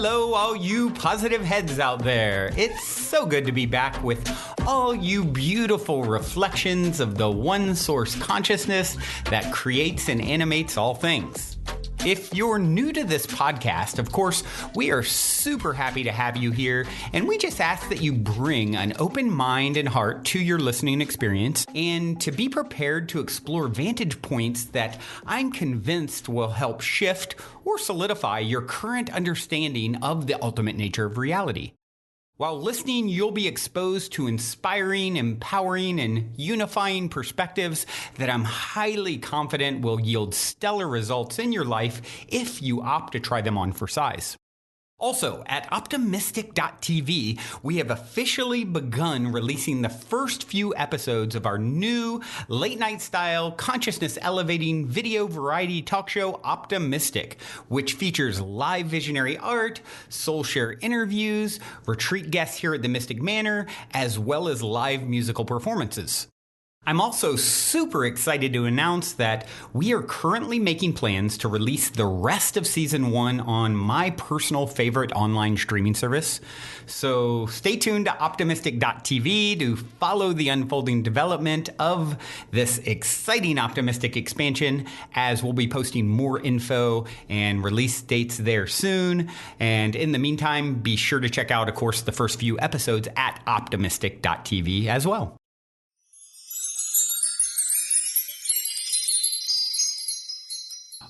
Hello, all you positive heads out there. It's so good to be back with all you beautiful reflections of the one source consciousness that creates and animates all things. If you're new to this podcast, of course, we are super happy to have you here, and we just ask that you bring an open mind and heart to your listening experience and to be prepared to explore vantage points that I'm convinced will help shift or solidify your current understanding of the ultimate nature of reality. While listening, you'll be exposed to inspiring, empowering, and unifying perspectives that I'm highly confident will yield stellar results in your life if you opt to try them on for size. Also, at optimistic.tv, we have officially begun releasing the first few episodes of our new late-night style, consciousness-elevating video variety talk show, Optimistic, which features live visionary art, soul share interviews, retreat guests here at the Mystic Manor, as well as live musical performances. I'm also super excited to announce that we are currently making plans to release the rest of Season 1 on my personal favorite online streaming service. So stay tuned to optimistic.tv to follow the unfolding development of this exciting Optimistic expansion, as we'll be posting more info and release dates there soon. And in the meantime, be sure to check out, of course, the first few episodes at optimistic.tv as well.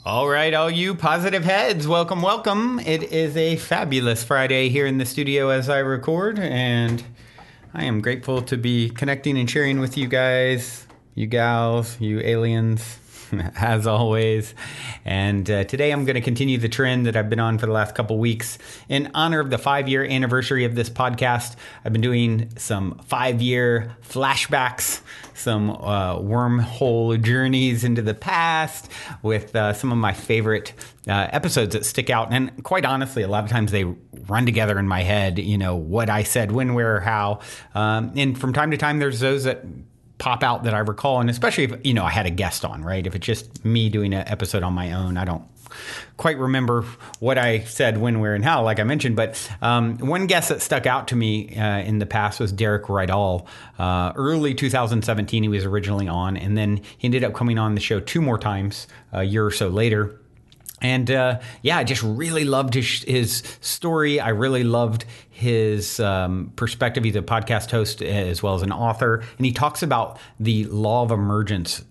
All right, all you positive heads, welcome, welcome. It is a fabulous Friday here in the studio as I record, and I am grateful to be connecting and sharing with you guys, you gals, you aliens, as always. And today I'm going to continue the trend that I've been on for the last couple weeks. In honor of the 5-year anniversary of this podcast, I've been doing some 5-year flashbacks, some wormhole journeys into the past with some of my favorite episodes that stick out. And quite honestly, a lot of times they run together in my head, you know, what I said, when, where, or how. And from time to time, there's those that pop out that I recall. And especially if, you know, I had a guest on, right? If it's just me doing an episode on my own, I don't quite remember what I said, when, where, and how, like I mentioned. But one guest that stuck out to me in the past was Derek Rydall. Early 2017, he was originally on, and then he ended up coming on the show 2 more times a year or so later. And I just really loved his story. I really loved his perspective. He's a podcast host as well as an author. And he talks about the law of emergence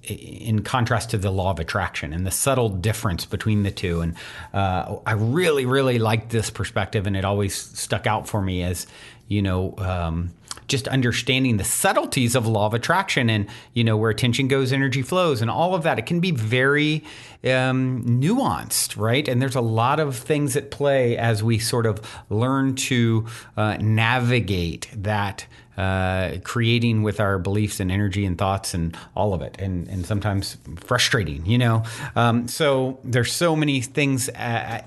in contrast to the law of attraction and the subtle difference between the two. And I really, really liked this perspective, and it always stuck out for me as, you know, just understanding the subtleties of law of attraction and, you know, where attention goes, energy flows, and all of that. It can be very nuanced, right? And there's a lot of things at play as we sort of learn to navigate that creating with our beliefs and energy and thoughts and all of it, and sometimes frustrating, you know. So there's so many things at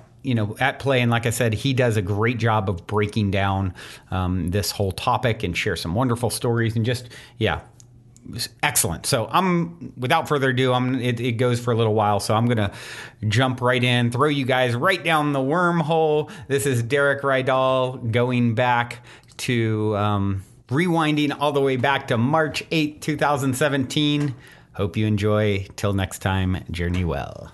play. And like I said, he does a great job of breaking down this whole topic and share some wonderful stories and just, excellent. So without further ado, it goes for a little while. So I'm going to jump right in, throw you guys right down the wormhole. This is Derek Rydall going back to, rewinding all the way back to March 8th, 2017. Hope you enjoy. Till next time, journey well.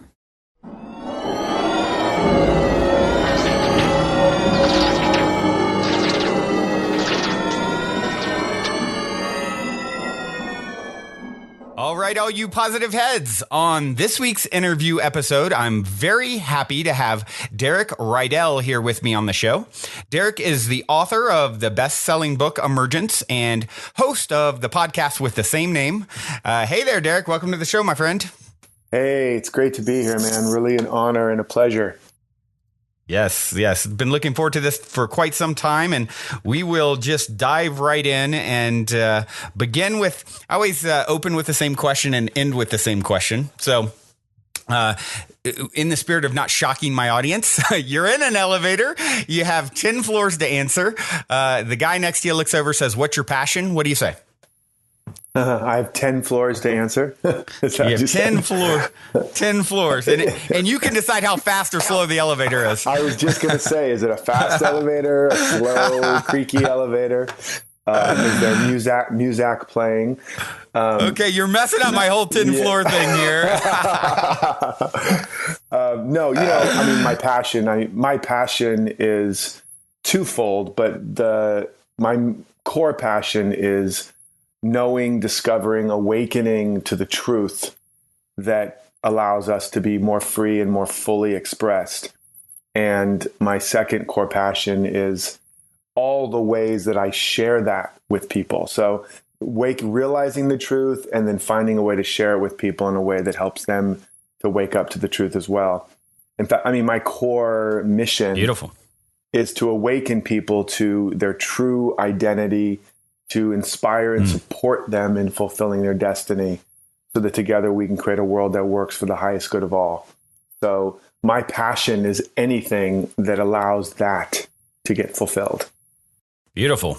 All right, all you positive heads. On this week's interview episode, I'm very happy to have Derek Rydall here with me on the show. Derek is the author of the best-selling book, Emergence, and host of the podcast with the same name. Hey there, Derek. Welcome to the show, my friend. Hey, it's great to be here, man. Really an honor and a pleasure. Yes. Been looking forward to this for quite some time, and we will just dive right in and begin with, I always open with the same question and end with the same question. So in the spirit of not shocking my audience, you're in an elevator, you have 10 floors to answer. The guy next to you looks over, says, "What's your passion?" What do you say? I have 10 floors to answer. Is that You what have you said? 10 floors, and you can decide how fast or slow the elevator is. I was just going to say, is it a fast elevator, a slow, creaky elevator? Is there music playing? Okay, you're messing up my whole 10 floor thing here. No, I mean, my passion is twofold, but my core passion is knowing, discovering, awakening to the truth that allows us to be more free and more fully expressed. And my second core passion is all the ways that I share that with people. So realizing the truth and then finding a way to share it with people in a way that helps them to wake up to the truth as well. In fact, I mean, my core mission Beautiful. is to awaken people to their true identity, to inspire and support them in fulfilling their destiny so that together we can create a world that works for the highest good of all. So my passion is anything that allows that to get fulfilled. Beautiful.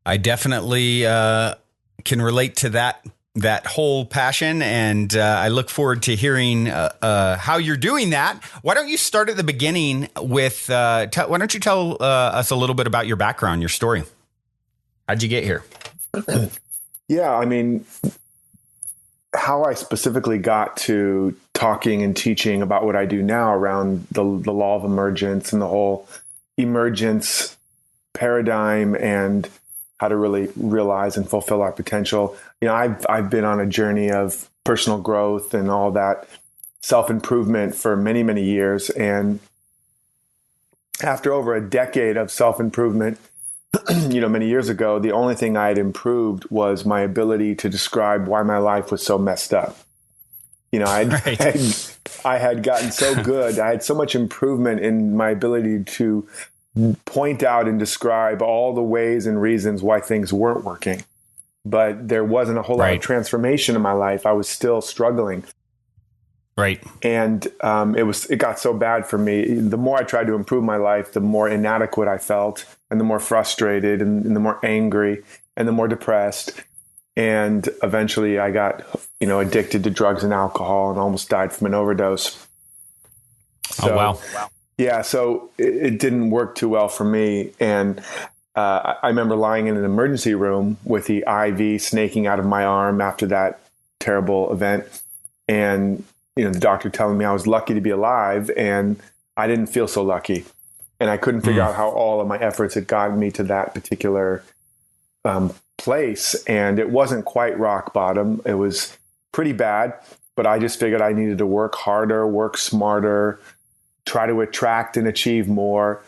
I definitely can relate to that whole passion, and I look forward to hearing how you're doing that. Why don't you start at the beginning with, why don't you tell us a little bit about your background, your story? How'd you get here? Yeah, I mean, how I specifically got to talking and teaching about what I do now around the law of emergence and the whole emergence paradigm and how to really realize and fulfill our potential. I've been on a journey of personal growth and all that self-improvement for many, many years. And after over a decade of self-improvement, many years ago, the only thing I had improved was my ability to describe why my life was so messed up. I had gotten so good. I had so much improvement in my ability to point out and describe all the ways and reasons why things weren't working. But there wasn't a whole lot of transformation in my life. I was still struggling. Right. And it got so bad for me. The more I tried to improve my life, the more inadequate I felt, and the more frustrated, and the more angry, and the more depressed. And eventually I got, addicted to drugs and alcohol and almost died from an overdose. So, oh, wow. Yeah. So it didn't work too well for me. And I remember lying in an emergency room with the IV snaking out of my arm after that terrible event. And, the doctor telling me I was lucky to be alive, and I didn't feel so lucky. And I couldn't figure out how all of my efforts had gotten me to that particular place. And it wasn't quite rock bottom. It was pretty bad, but I just figured I needed to work harder, work smarter, try to attract and achieve more.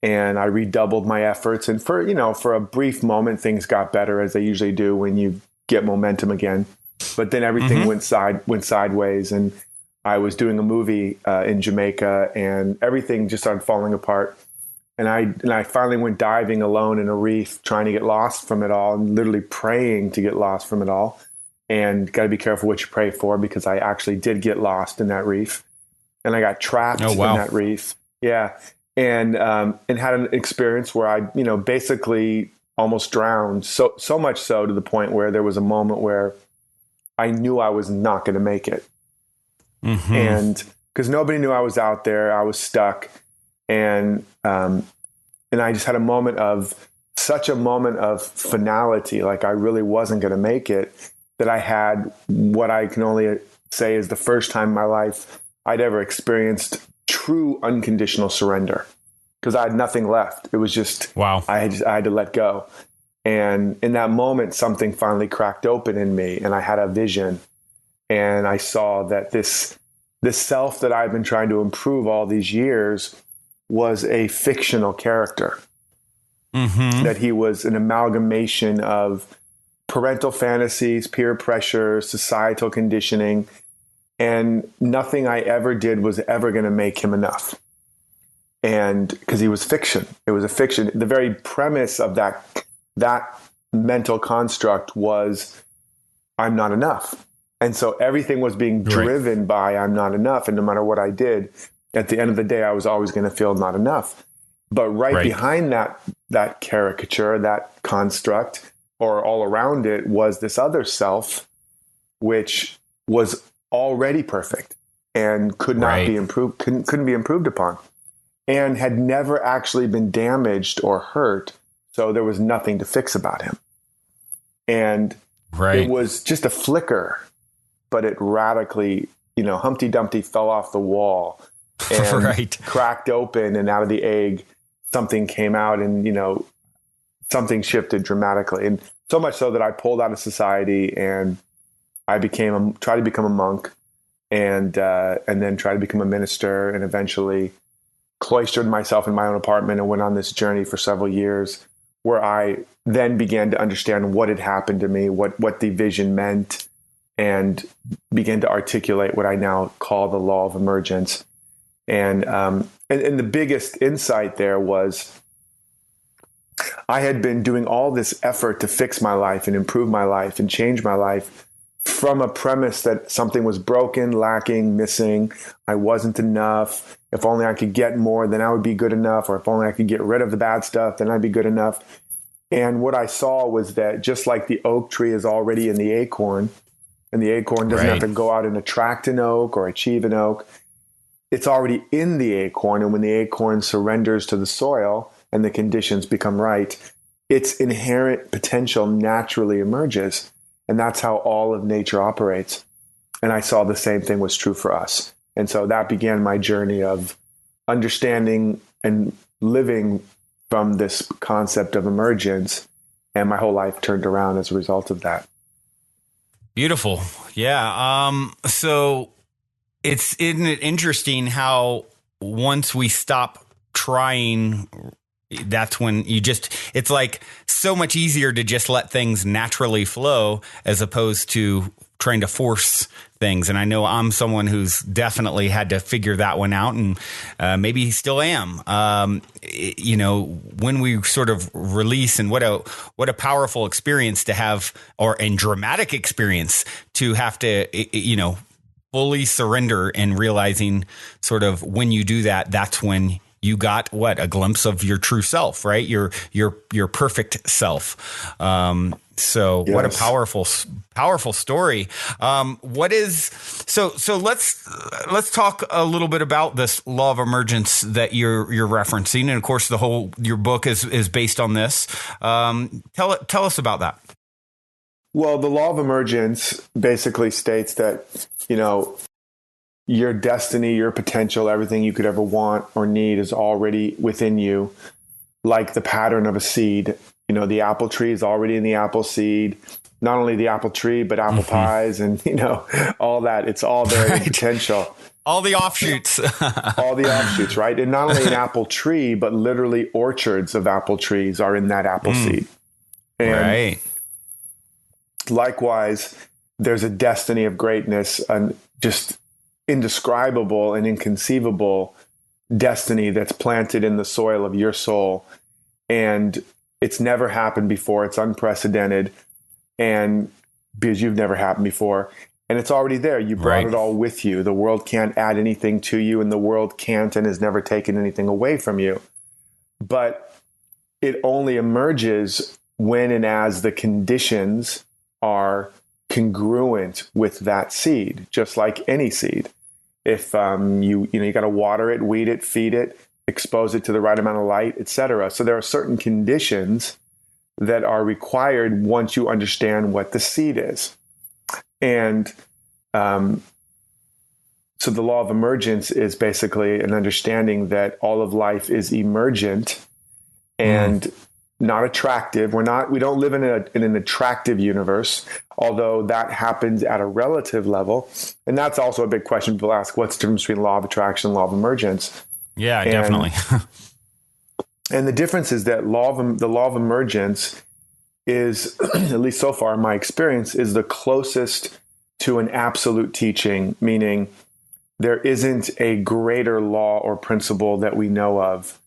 And I redoubled my efforts. And for a brief moment, things got better, as they usually do when you get momentum again. But then everything went sideways. And I was doing a movie in Jamaica, and everything just started falling apart. And I finally went diving alone in a reef, trying to get lost from it all, and literally praying to get lost from it all. And got to be careful what you pray for, because I actually did get lost in that reef, and I got trapped in that reef. Yeah, and had an experience where I basically almost drowned. So much so to the point where there was a moment where I knew I was not going to make it. And because nobody knew I was out there, I was stuck. And I just had such a moment of finality, like I really wasn't going to make it, that I had what I can only say is the first time in my life I'd ever experienced true unconditional surrender, because I had nothing left. It was just, I had to let go. And in that moment, something finally cracked open in me, and I had a vision. And I saw that this self that I've been trying to improve all these years was a fictional character. That he was an amalgamation of parental fantasies, peer pressure, societal conditioning, and nothing I ever did was ever going to make him enough. And because he was fiction, it was a fiction. The very premise of that mental construct was, I'm not enough. And so everything was being driven by, I'm not enough. And no matter what I did, at the end of the day, I was always going to feel not enough. But behind that caricature, that construct, or all around it was this other self, which was already perfect and could not be improved, couldn't be improved upon, and had never actually been damaged or hurt. So there was nothing to fix about him. And it was just a flicker, but it radically, Humpty Dumpty fell off the wall and cracked open, and out of the egg, something came out, and, something shifted dramatically. And so much so that I pulled out of society and I tried to become a monk, and then tried to become a minister, and eventually cloistered myself in my own apartment and went on this journey for several years, where I then began to understand what had happened to me, what the vision meant, and began to articulate what I now call the law of emergence. And the biggest insight there was I had been doing all this effort to fix my life and improve my life and change my life from a premise that something was broken, lacking, missing. I wasn't enough. If only I could get more, then I would be good enough. Or if only I could get rid of the bad stuff, then I'd be good enough. And what I saw was that just like the oak tree is already in the acorn, and the acorn doesn't have to go out and attract an oak or achieve an oak, it's already in the acorn. And when the acorn surrenders to the soil and the conditions become right, its inherent potential naturally emerges. And that's how all of nature operates. And I saw the same thing was true for us. And so that began my journey of understanding and living from this concept of emergence. And my whole life turned around as a result of that. Beautiful. Yeah. So isn't it interesting how once we stop trying, that's when it's like so much easier to just let things naturally flow as opposed to trying to force things. And I know I'm someone who's definitely had to figure that one out, and maybe still am. When we sort of release, and what a powerful experience to have, and dramatic experience to have to, fully surrender, and realizing sort of when you do that, that's when you got a glimpse of your true self, right? Your perfect self. So yes. What a powerful story. So let's talk a little bit about this law of emergence that you're referencing. And of course, your book is based on this. Tell us about that. Well, the law of emergence basically states that, your destiny, your potential, everything you could ever want or need is already within you, like the pattern of a seed. The apple tree is already in the apple seed, not only the apple tree, but apple pies and, all that. It's all there in potential. All the offshoots. All the offshoots, right? And not only an apple tree, but literally orchards of apple trees are in that apple seed. And likewise, there's a destiny of greatness, and just indescribable and inconceivable destiny that's planted in the soil of your soul. And it's never happened before. It's unprecedented. And because you've never happened before, and it's already there. You brought it all with you. The world can't add anything to you, and the world can't and has never taken anything away from you. But it only emerges when and as the conditions are congruent with that seed, just like any seed. If you got to water it, weed it, feed it, expose it to the right amount of light, etc. So there are certain conditions that are required once you understand what the seed is. And so the law of emergence is basically an understanding that all of life is emergent and not attractive. We don't live in an attractive universe, although that happens at a relative level. And that's also a big question people ask: what's the difference between law of attraction and law of emergence? Yeah, definitely. And the difference is that the law of emergence is, at least so far in my experience, is the closest to an absolute teaching, meaning there isn't a greater law or principle that we know of.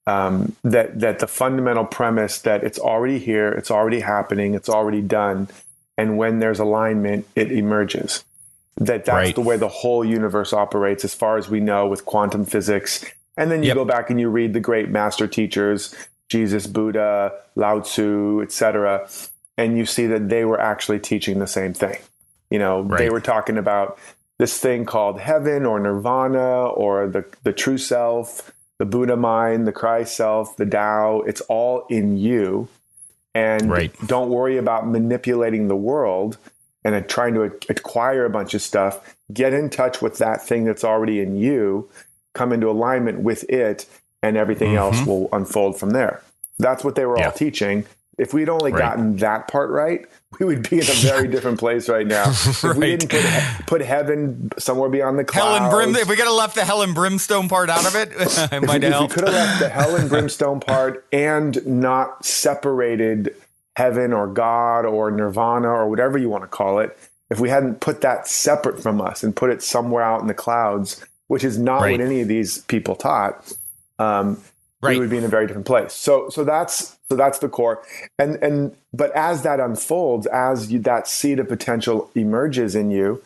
That the fundamental premise that it's already here, it's already happening, it's already done, and when there's alignment, it emerges. That's the way the whole universe operates, as far as we know, with quantum physics. And then you go back and you read the great master teachers, Jesus, Buddha, Lao Tzu, etc., and you see that they were actually teaching the same thing. You know, they were talking about this thing called heaven or nirvana or the true self, the Buddha mind, the Christ self, the Tao. It's all in you. And don't worry about manipulating the world and trying to acquire a bunch of stuff. Get in touch with that thing that's already in you, come into alignment with it, and everything else will unfold from there. That's what they were all teaching. If we'd only gotten that part right, we would be in a very different place right now. If we didn't put heaven somewhere beyond the clouds. If we could have left the hell and brimstone part out of it, it might have helped. If we could have left the hell and brimstone part and not separated heaven or God or nirvana or whatever you want to call it, if we hadn't put that separate from us and put it somewhere out in the clouds, which is not what any of these people taught, we would be in a very different place. So that's the core. But as that unfolds, that seed of potential emerges in you,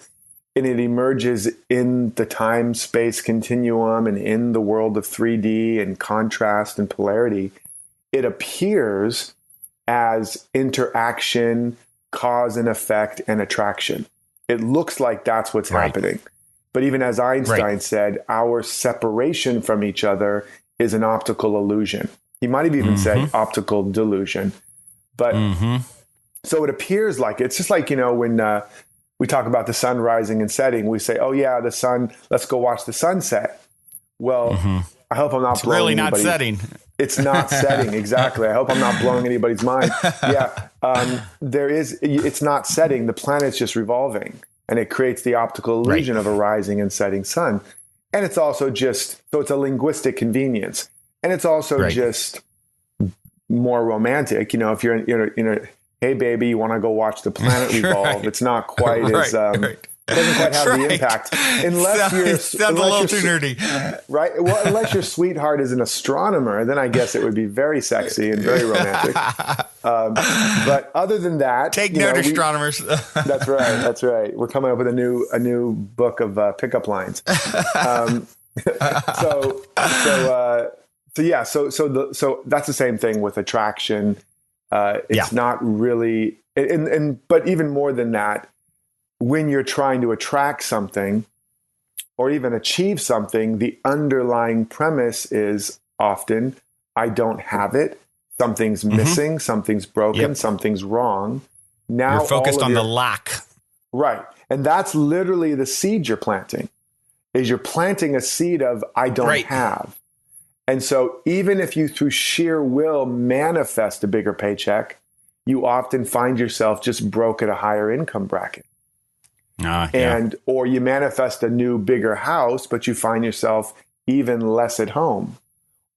and it emerges in the time-space continuum and in the world of 3D and contrast and polarity, it appears as interaction, cause and effect, and attraction. It looks like that's what's happening. But even as Einstein said, our separation from each other is an optical illusion. He might have even said optical delusion. But so it appears like, it's just like, you know, when we talk about the sun rising and setting, we say, oh yeah, the sun, let's go watch the sunset. Well, I hope I'm not blowing really not anybody. setting. It's not setting. Exactly. I hope I'm not blowing anybody's mind. Yeah. It's not setting. The planet's just revolving, and it creates the optical illusion of a rising and setting sun. And it's also so it's a linguistic convenience. And it's also just more romantic. You know, if you're in hey baby, you want to go watch the planet revolve. It's not quite as, it doesn't quite have the impact. Unless sounds a little too nerdy. Right? Well, unless your sweetheart is an astronomer, then I guess it would be very sexy and very romantic. But other than that, take note, astronomers. That's right. That's right. We're coming up with a new book of pickup lines. So that's the same thing with attraction. It's not really, but even more than that, when you're trying to attract something or even achieve something, the underlying premise is often, I don't have it. Something's missing, something's broken, something's wrong. Now you're focused on the lack. Right. And that's literally the seed you're planting, is you're planting a seed of, I don't have. And so even if you through sheer will manifest a bigger paycheck, you often find yourself just broke at a higher income bracket. Or you manifest a new, bigger house, but you find yourself even less at home.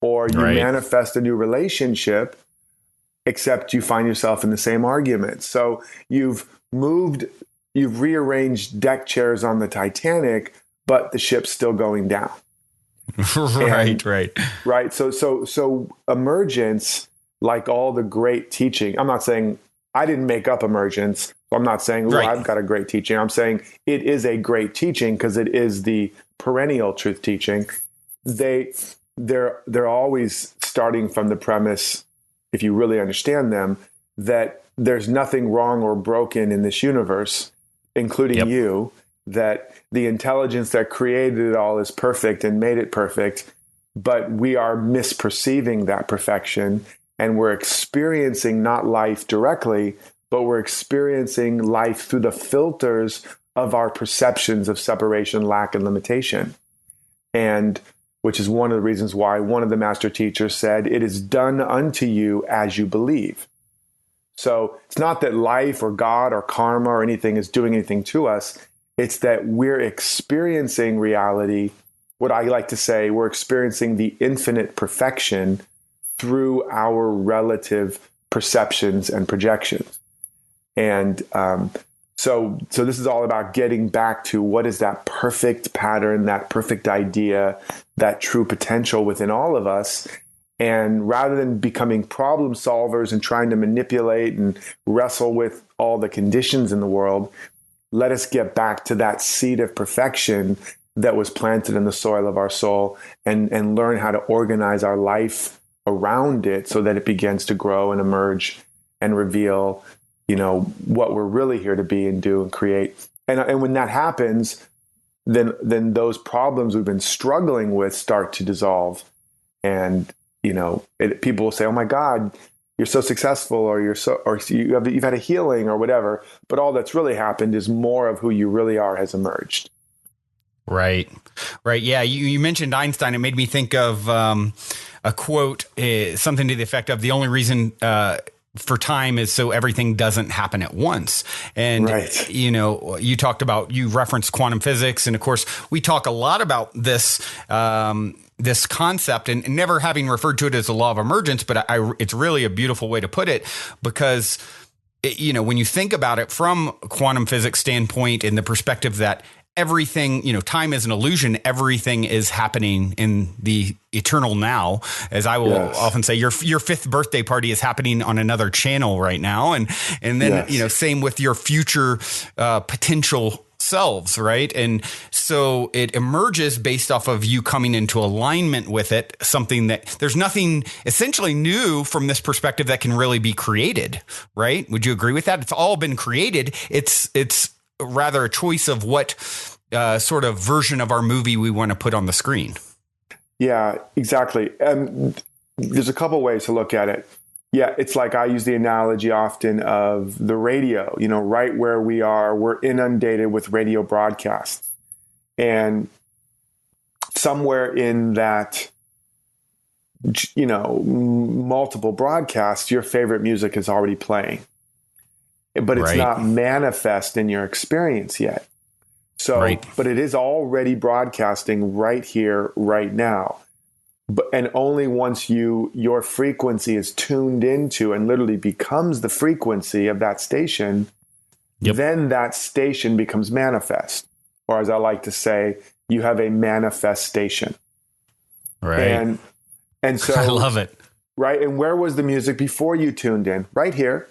Or you manifest a new relationship, except you find yourself in the same argument. So you've rearranged deck chairs on the Titanic, but the ship's still going down. Right. So Emergence, like all the great teaching, I'm not saying I didn't make up Emergence. I'm not saying, I've got a great teaching. I'm saying it is a great teaching because it is the perennial truth teaching. They're always starting from the premise, if you really understand them, that there's nothing wrong or broken in this universe, including you, that the intelligence that created it all is perfect and made it perfect, but we are misperceiving that perfection, and we're experiencing not life directly, but we're experiencing life through the filters of our perceptions of separation, lack, and limitation. And which is one of the reasons why one of the master teachers said, it is done unto you as you believe. So it's not that life or God or karma or anything is doing anything to us. It's that we're experiencing reality. What I like to say, we're experiencing the infinite perfection through our relative perceptions and projections. And so this is all about getting back to what is that perfect pattern, that perfect idea, that true potential within all of us. And rather than becoming problem solvers and trying to manipulate and wrestle with all the conditions in the world, let us get back to that seed of perfection that was planted in the soil of our soul and learn how to organize our life around it so that it begins to grow and emerge and reveal, what we're really here to be and do and create. And when that happens, then those problems we've been struggling with start to dissolve. And, people will say, oh my God, you're so successful, or you've had a healing or whatever. But all that's really happened is more of who you really are has emerged. Right. Yeah. You mentioned Einstein. It made me think of a quote, something to the effect of, the only reason for time is so everything doesn't happen at once. And, right. You referenced quantum physics. And of course, we talk a lot about this, this concept, and never having referred to it as the law of emergence, but it's really a beautiful way to put it, because when you think about it from a quantum physics standpoint, in the perspective that everything, time is an illusion. Everything is happening in the eternal now. As I will often say, your fifth birthday party is happening on another channel right now. And then, same with your future potential selves, right? And so it emerges based off of you coming into alignment with it, something that there's nothing essentially new from this perspective that can really be created, right? Would you agree with that? It's all been created. It's rather a choice of what sort of version of our movie we want to put on the screen. Yeah, exactly. There's a couple ways to look at it. Yeah, it's like I use the analogy often of the radio, right where we are, we're inundated with radio broadcasts. And somewhere in that, multiple broadcasts, your favorite music is already playing. But it's not manifest in your experience yet. So, but it is already broadcasting right here, right now. And only once your frequency is tuned into and literally becomes the frequency of that station, then that station becomes manifest. Or as I like to say, you have a manifestation. Right. And so I love it. Right. And where was the music before you tuned in? Right here.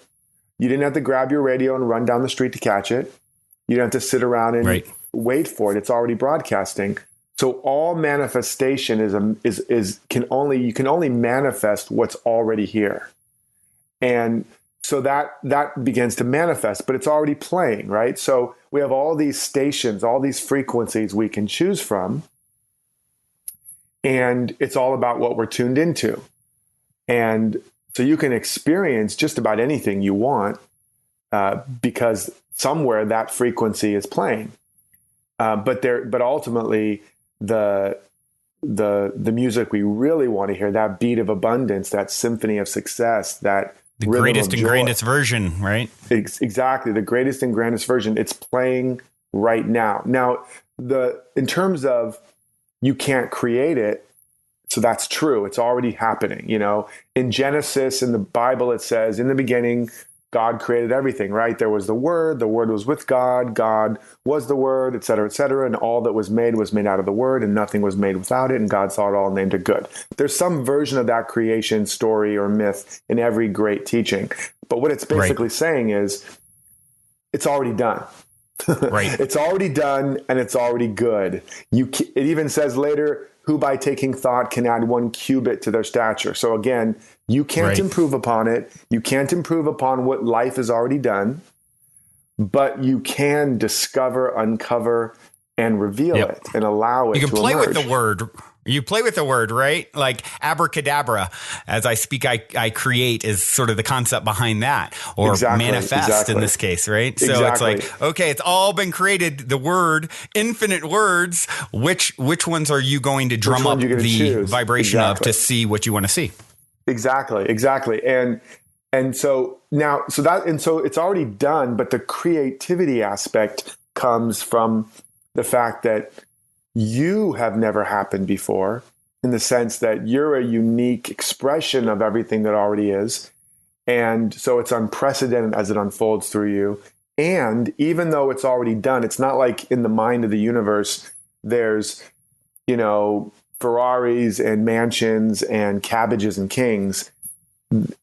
You didn't have to grab your radio and run down the street to catch it. You don't have to sit around and wait for it. It's already broadcasting. So all manifestation you can only manifest what's already here. And so that begins to manifest, but it's already playing, right? So we have all these stations, all these frequencies we can choose from. And it's all about what we're tuned into. And so you can experience just about anything you want because somewhere that frequency is playing. But ultimately, the music we really want to hear, that beat of abundance, that symphony of success, that the greatest and grandest version, right? Exactly, the greatest and grandest version. It's playing right now. Now, in terms of you can't create it. So that's true. It's already happening. In Genesis, in the Bible, it says, in the beginning, God created everything, right? There was the Word was with God was the Word, et cetera, and all that was made out of the Word, and nothing was made without it, and God saw it all and named it good. There's some version of that creation story or myth in every great teaching. But what it's basically saying is, it's already done. Right. It's already done, and it's already good. It even says later, who by taking thought can add 1 cubit to their stature. So again, you can't improve upon it. You can't improve upon what life has already done, but you can discover, uncover, and reveal it and allow it to emerge. You can play with the word. You play with the word, right? Like abracadabra. As I speak, I create is sort of the concept behind that, or manifest in this case, right? So it's like, okay, it's all been created. The word, infinite words. Which ones are you going to drum up the vibration of to see what you want to see? Exactly. And so now, so it's already done, but the creativity aspect comes from the fact that you have never happened before, in the sense that you're a unique expression of everything that already is. And so it's unprecedented as it unfolds through you. And even though it's already done, it's not like in the mind of the universe, there's, Ferraris and mansions and cabbages and kings.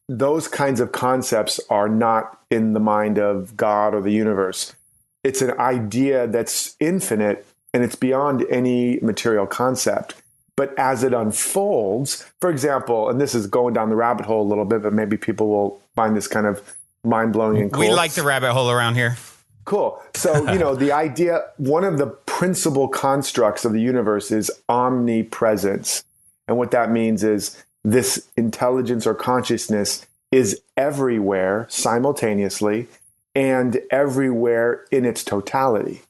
Those kinds of concepts are not in the mind of God or the universe. It's an idea that's infinite, and it's beyond any material concept. But as it unfolds, for example, and this is going down the rabbit hole a little bit, but maybe people will find this kind of mind-blowing and cool. We like the rabbit hole around here. Cool. So, the idea, one of the principal constructs of the universe is omnipresence. And what that means is this intelligence or consciousness is everywhere simultaneously and everywhere in its totality,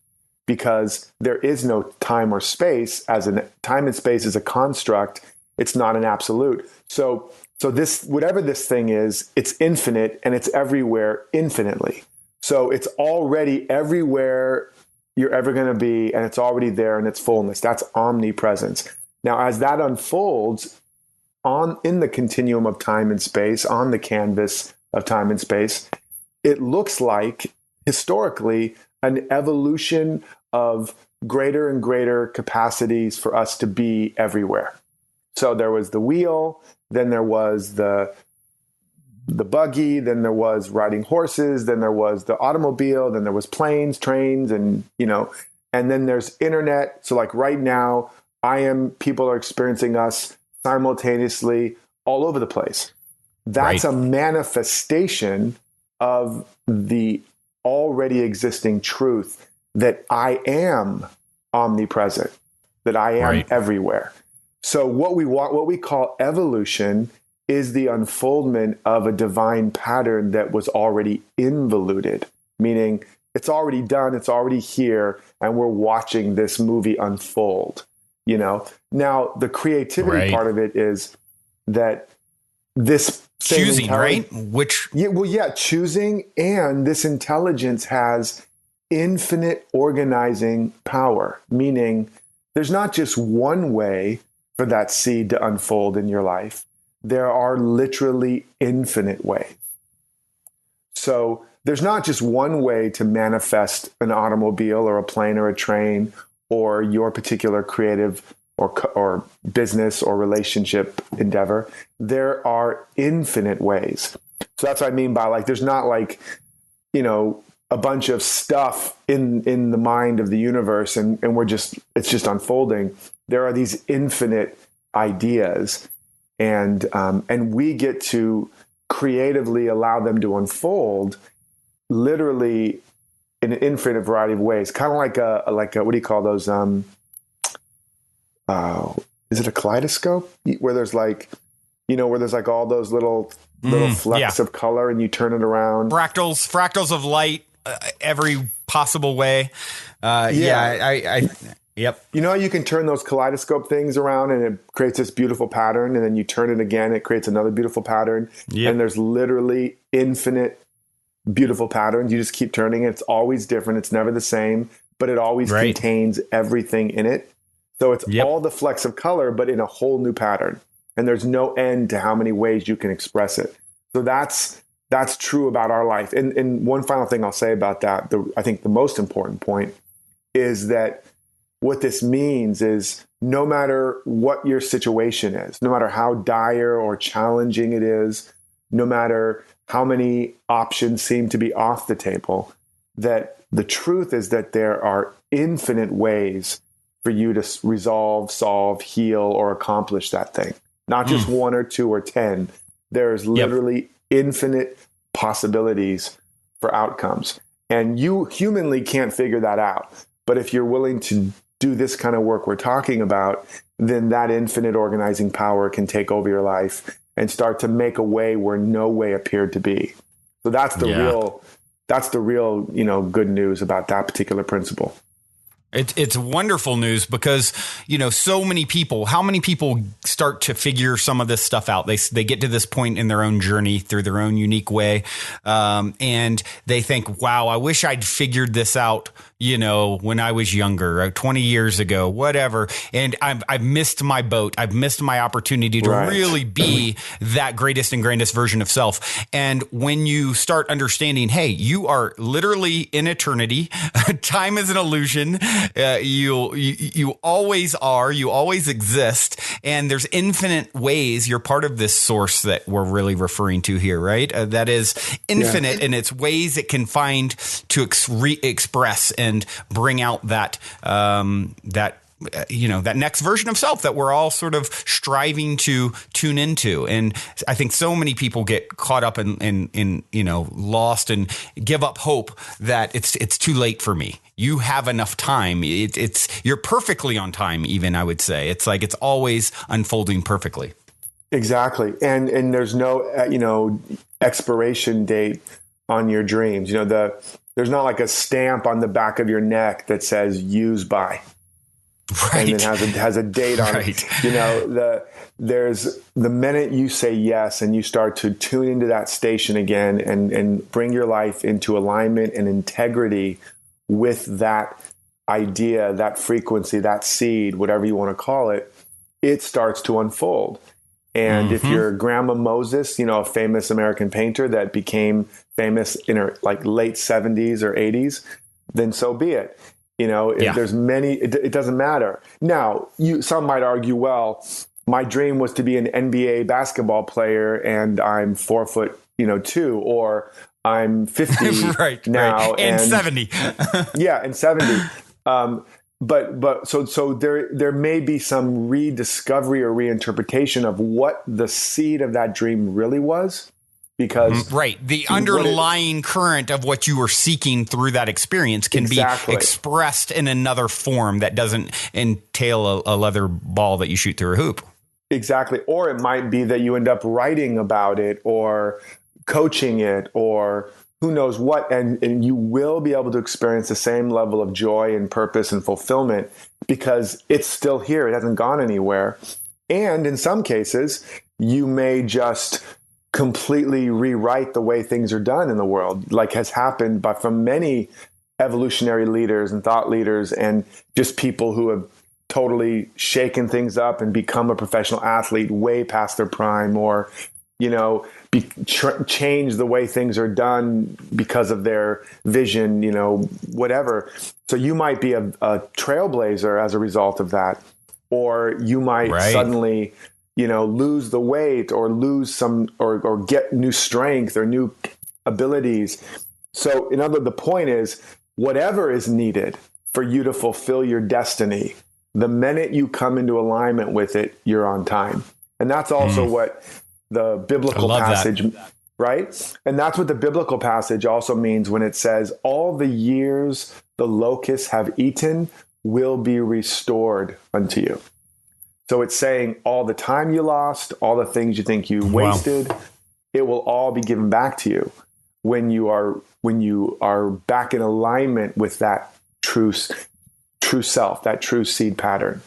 because there is no time or space. Time and space is a construct. It's not an absolute. So this, whatever this thing is, it's infinite and it's everywhere infinitely. So it's already everywhere you're ever going to be, and it's already there in its fullness. That's omnipresence. Now, as that unfolds in the continuum of time and space, on the canvas of time and space, it looks like historically an evolution of greater and greater capacities for us to be everywhere. So there was the wheel, then there was the buggy, then there was riding horses, then there was the automobile, then there was planes, trains, and then there's internet. So like right now, people are experiencing us simultaneously all over the place. That's a manifestation of the already existing truth that I am omnipresent, that I am everywhere. So what we call evolution is the unfoldment of a divine pattern that was already involuted, meaning it's already done, it's already here, and we're watching this movie unfold. Now the creativity part of it is that this choosing, right? Choosing, and this intelligence has infinite organizing power, meaning there's not just one way for that seed to unfold in your life. There are literally infinite ways. So there's not just one way to manifest an automobile or a plane or a train or your particular creative or business or relationship endeavor. There are infinite ways. So that's what I mean by like, there's not like, a bunch of stuff in the mind of the universe and it's just unfolding. There are these infinite ideas, and we get to creatively allow them to unfold literally in an infinite variety of ways. Kind of like a what do you call those? Is it a kaleidoscope where there's like all those little flecks of color and you turn it around? Fractals of light, every possible way. Yep. You can turn those kaleidoscope things around and it creates this beautiful pattern, and then you turn it again, it creates another beautiful pattern. Yep. And there's literally infinite beautiful patterns. You just keep turning it. It's always different. It's never the same, but it always contains everything in it. So it's all the flecks of color, but in a whole new pattern. And there's no end to how many ways you can express it. So that's true about our life. And one final thing I'll say about that, I think the most important point is that what this means is no matter what your situation is, no matter how dire or challenging it is, no matter how many options seem to be off the table, that the truth is that there are infinite ways for you to resolve, solve, heal, or accomplish that thing. Not just one or two or 10. There's literally infinite possibilities for outcomes. And you humanly can't figure that out. But if you're willing to do this kind of work we're talking about, then that infinite organizing power can take over your life and start to make a way where no way appeared to be. So that's the real, good news about that particular principle. It's wonderful news because, so many people, how many people start to figure some of this stuff out? They get to this point in their own journey through their own unique way. And they think, wow, I wish I'd figured this out, when I was younger, 20 years ago, whatever. And I've missed my boat. I've missed my opportunity to really be that greatest and grandest version of self. And when you start understanding, hey, you are literally in eternity. Time is an illusion. You always are. You always exist. And there's infinite ways you're part of this source that we're really referring to here, right? That is infinite in its ways it can find to express and bring out that that next version of self that we're all sort of striving to tune into. And I think so many people get caught up in lost and give up hope that it's too late for me. You have enough time. You're perfectly on time. Even I would say it's like it's always unfolding perfectly. Exactly. And there's no, expiration date on your dreams. There's not like a stamp on the back of your neck that says use by. Right. And then has a date on it. There's the minute you say yes and you start to tune into that station again and bring your life into alignment and integrity with that idea, that frequency, that seed, whatever you want to call it, it starts to unfold. And if you're Grandma Moses, a famous American painter that became famous in her late 70s or 80s, then so be it. If there's many, it doesn't matter. Now, some might argue, well, my dream was to be an NBA basketball player and I'm 4'2", or I'm 50 right, now. Right. And 70. Yeah, and 70. But so there may be some rediscovery or reinterpretation of what the seed of that dream really was. Because the underlying current of what you were seeking through that experience can be expressed in another form that doesn't entail a leather ball that you shoot through a hoop. Exactly. Or it might be that you end up writing about it or coaching it or who knows what. And you will be able to experience the same level of joy and purpose and fulfillment because it's still here. It hasn't gone anywhere. And in some cases, you may just completely rewrite the way things are done in the world, like has happened from many evolutionary leaders and thought leaders and just people who have totally shaken things up and become a professional athlete way past their prime, or change the way things are done because of their vision, whatever. So you might be a trailblazer as a result of that, or you might suddenly lose the weight or lose some or get new strength or new abilities. So the point is, whatever is needed for you to fulfill your destiny, the minute you come into alignment with it, you're on time. And that's also what the biblical passage, right? And that's what the biblical passage also means when it says, all the years the locusts have eaten will be restored unto you. So it's saying all the time you lost, all the things you think you wasted, it will all be given back to you when you are back in alignment with that true self, that true seed pattern.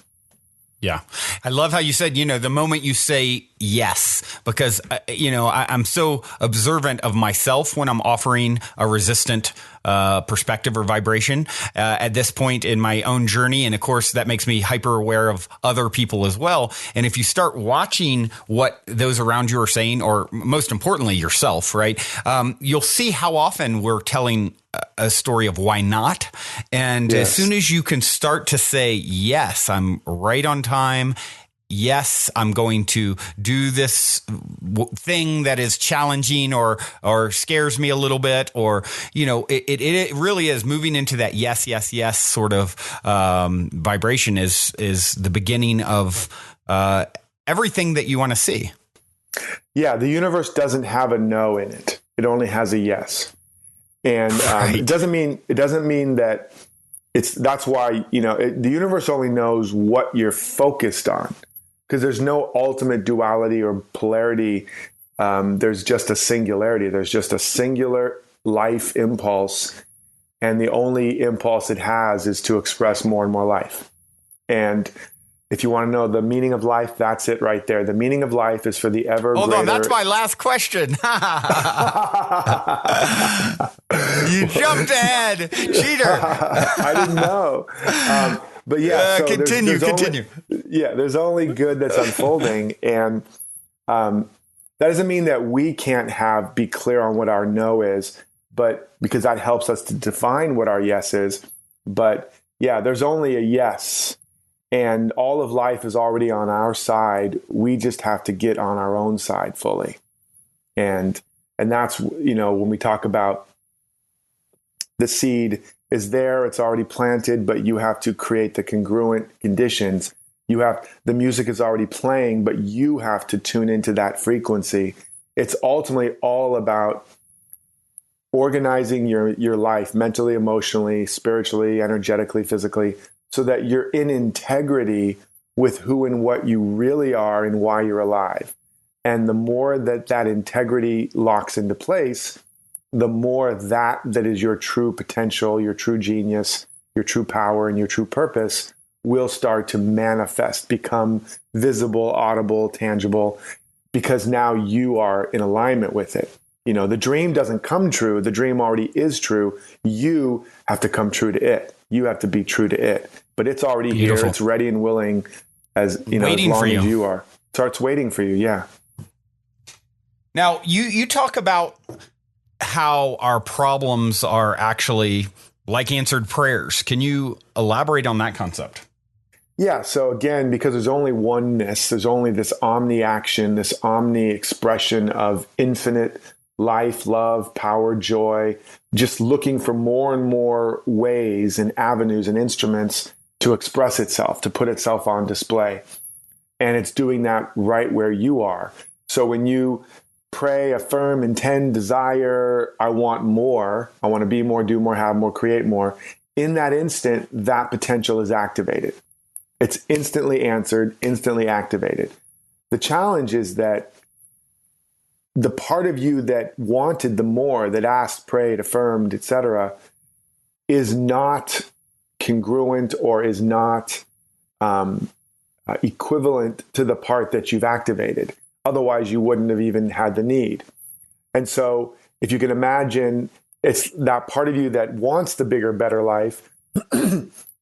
Yeah. I love how you said, the moment you say yes, because, I'm so observant of myself when I'm offering a resistant perspective or vibration at this point in my own journey. And of course, that makes me hyper aware of other people as well. And if you start watching what those around you are saying, or most importantly, yourself, right, you'll see how often we're telling a story of why not. And as soon as you can start to say, yes, I'm right on time. Yes, I'm going to do this thing that is challenging or scares me a little bit, or, it really is moving into that yes, yes, yes sort of vibration is the beginning of everything that you want to see. Yeah, the universe doesn't have a no in it. It only has a yes. And it doesn't mean that that's why, the universe only knows what you're focused on, because there's no ultimate duality or polarity. There's just a singularity. There's just a singular life impulse. And the only impulse it has is to express more and more life. And if you want to know the meaning of life, that's it right there. The meaning of life is for the ever Hold greater... on, that's my last question. You jumped ahead. Cheater. I didn't know. But yeah, so continue. There's only good that's unfolding. And that doesn't mean that we can't be clear on what our no is, but because that helps us to define what our yes is. But yeah, there's only a yes. And all of life is already on our side. We just have to get on our own side fully. And that's, when we talk about the seed is there, it's already planted, but you have to create the congruent conditions. The music is already playing, but you have to tune into that frequency. It's ultimately all about organizing your life mentally, emotionally, spiritually, energetically, physically, so that you're in integrity with who and what you really are and why you're alive. And the more that integrity locks into place, the more that is your true potential, your true genius, your true power, and your true purpose will start to manifest, become visible, audible, tangible, because now you are in alignment with it. The dream doesn't come true. The dream already is true. You have to come true to it. You have to be true to it. But it's already Beautiful. here. It's ready and willing as Waiting as long for as you are. It starts waiting for you. Yeah. Now, you talk about how our problems are actually like answered prayers. Can you elaborate on that concept? Yeah. So again, because there's only oneness, there's only this omni-action, this omni-expression of infinite life, love, power, joy, just looking for more and more ways and avenues and instruments to express itself, to put itself on display. And it's doing that right where you are. So when you pray, affirm, intend, desire, I want more, I want to be more, do more, have more, create more, in that instant, that potential is activated. It's instantly answered, instantly activated. The challenge is that the part of you that wanted the more, that asked, prayed, affirmed, etc., is not congruent or is not equivalent to the part that you've activated. Otherwise, you wouldn't have even had the need. And so if you can imagine, it's that part of you that wants the bigger, better life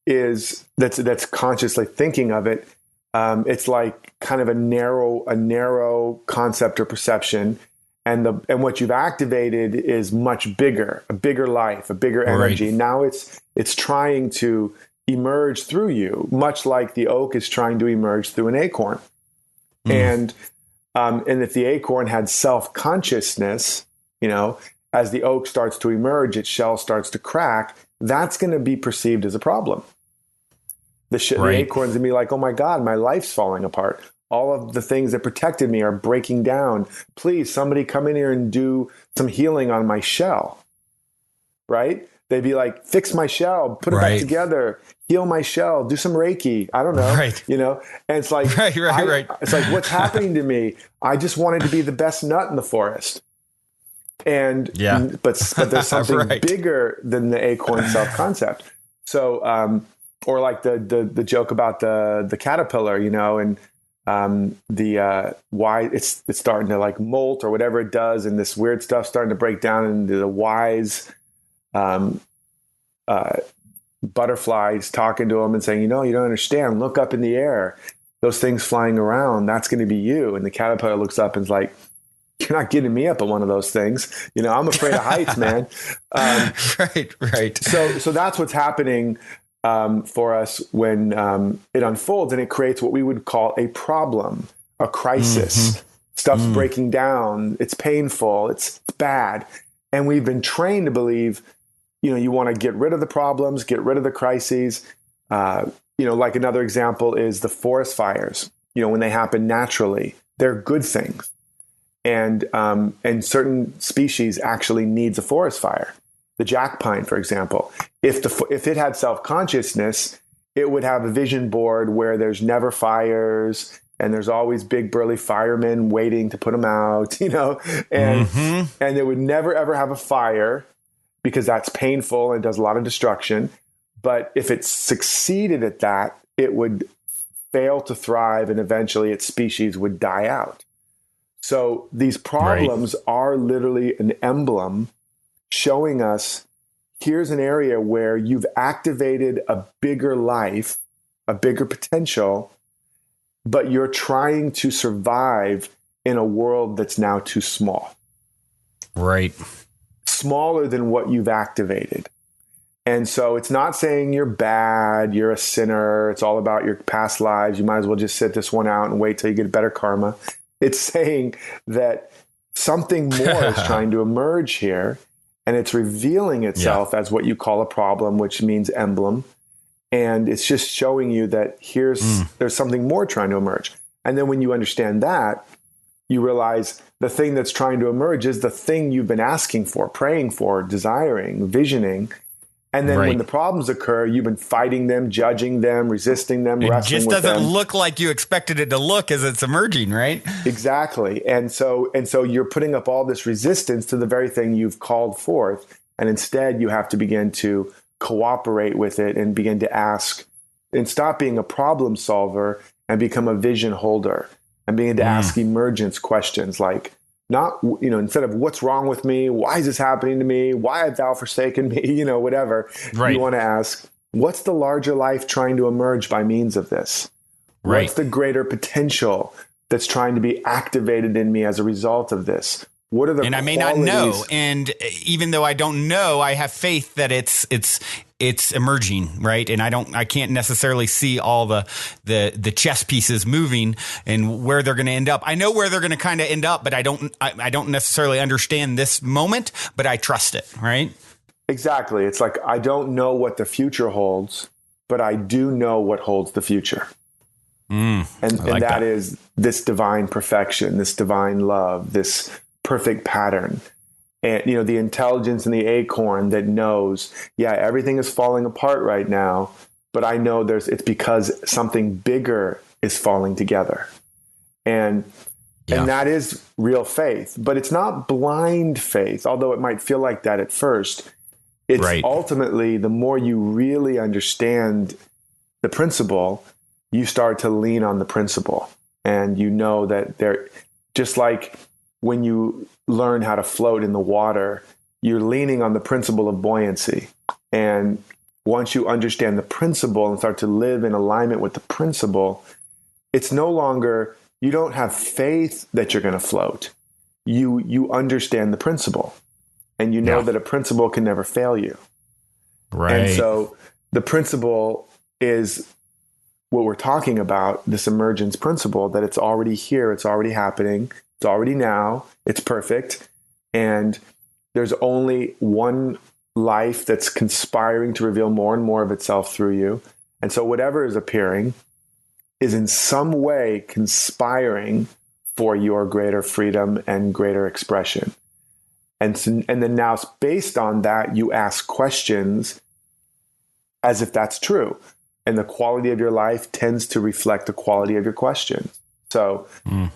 that's consciously thinking of it. It's like kind of a narrow concept or perception. And what you've activated is much bigger, a bigger life, a bigger energy. Right. Now it's trying to emerge through you, much like the oak is trying to emerge through an acorn. And if the acorn had self-consciousness, as the oak starts to emerge, its shell starts to crack, that's going to be perceived as a problem. The acorn's going to be like, oh my God, my life's falling apart. All of the things that protected me are breaking down. Please, somebody come in here and do some healing on my shell, right? They'd be like, fix my shell, put it back together, heal my shell, do some Reiki. I don't know, And it's like, it's like, what's happening to me? I just wanted to be the best nut in the forest. And, but there's something bigger than the acorn self-concept. So, or like the joke about the caterpillar, and why it's starting to like molt or whatever it does, and this weird stuff starting to break down into the wise butterflies talking to him and saying, you don't understand, look up in the air, those things flying around, that's going to be you. And the caterpillar looks up and is like, you're not getting me up on one of those things. I'm afraid of heights, man. Right. So that's what's happening for us when it unfolds, and it creates what we would call a problem, a crisis. Stuff's breaking down. It's painful. It's bad. And we've been trained to believe, you want to get rid of the problems, get rid of the crises. Like another example is the forest fires. When they happen naturally, they're good things. And certain species actually needs a forest fire. The jack pine, for example, if it had self-consciousness, it would have a vision board where there's never fires and there's always big burly firemen waiting to put them out, and it would never ever have a fire because that's painful and does a lot of destruction. But if it succeeded at that, it would fail to thrive and eventually its species would die out. So these problems are literally an emblem showing us, here's an area where you've activated a bigger life, a bigger potential, but you're trying to survive in a world that's now too small. Right. Smaller than what you've activated. And so it's not saying you're bad, you're a sinner, it's all about your past lives, you might as well just sit this one out and wait till you get better karma. It's saying that something more is trying to emerge here. and it's revealing itself as what you call a problem, which means emblem. And it's just showing you that there's something more trying to emerge. And then when you understand that, you realize the thing that's trying to emerge is the thing you've been asking for, praying for, desiring, visioning. And then when the problems occur, you've been fighting them, judging them, resisting them, wrestling with them. It just doesn't look like you expected it to look as it's emerging, right? Exactly. And so you're putting up all this resistance to the very thing you've called forth. And instead, you have to begin to cooperate with it and begin to ask and stop being a problem solver and become a vision holder and begin to ask emergence questions like, not, instead of what's wrong with me? Why is this happening to me? Why have thou forsaken me? Whatever. Right. You want to ask, what's the larger life trying to emerge by means of this? Right. What's the greater potential that's trying to be activated in me as a result of this? What are the And I may not know. And even though I don't know, I have faith that it's emerging, right? And I can't necessarily see all the chess pieces moving and where they're going to end up. I know where they're going to kind of end up, but I don't necessarily understand this moment, but I trust it, right? Exactly. It's like, I don't know what the future holds, but I do know what holds the future. And that is this divine perfection, this divine love, this perfect pattern. And, the intelligence in the acorn that knows, everything is falling apart right now, but I know it's because something bigger is falling together. And that is real faith, but it's not blind faith, although it might feel like that at first. It's ultimately, the more you really understand the principle, you start to lean on the principle. And you know that just like when you learn how to float in the water, you're leaning on the principle of buoyancy. And once you understand the principle and start to live in alignment with the principle, it's no longer, you don't have faith that you're going to float. You understand the principle, and you know that a principle can never fail you. Right. And so the principle is what we're talking about, this emergence principle, that it's already here, it's already happening, it's already now, it's perfect. And there's only one life that's conspiring to reveal more and more of itself through you. And so whatever is appearing is in some way conspiring for your greater freedom and greater expression. And then now, based on that, you ask questions as if that's true. And the quality of your life tends to reflect the quality of your questions. So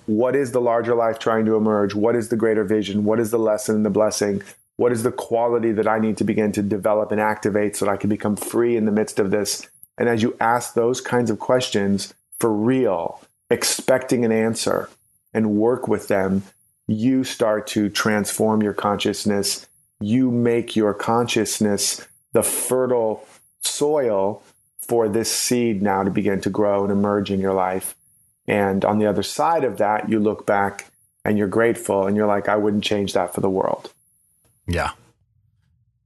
what is the larger life trying to emerge? What is the greater vision? What is the lesson and the blessing? What is the quality that I need to begin to develop and activate so that I can become free in the midst of this? And as you ask those kinds of questions for real, expecting an answer, and work with them, you start to transform your consciousness. You make your consciousness the fertile soil for this seed now to begin to grow and emerge in your life. And on the other side of that, you look back and you're grateful and you're like, I wouldn't change that for the world. Yeah.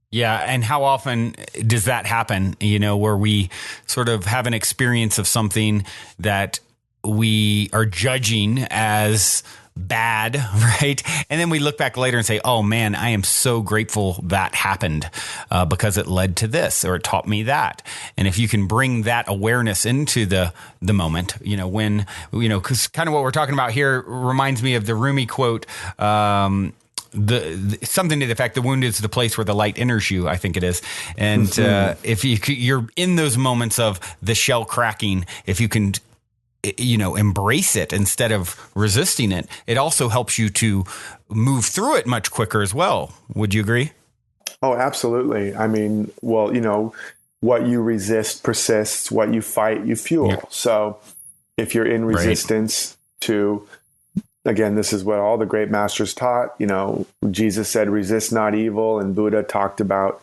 Yeah. And how often does that happen, where we sort of have an experience of something that we are judging as bad, right? And then we look back later and say, oh man, I am so grateful that happened because it led to this, or it taught me that. And if you can bring that awareness into the moment, when, because kind of what we're talking about here reminds me of the Rumi quote, the something to the effect, the wound is the place where the light enters you, I think it is. And if you're in those moments of the shell cracking, if you can embrace it instead of resisting it, it also helps you to move through it much quicker as well. Would you agree? Oh, absolutely. I mean, well, what you resist persists, what you fight, you fuel. Yeah. So if you're in resistance to, again, this is what all the great masters taught, Jesus said, resist not evil. And Buddha talked about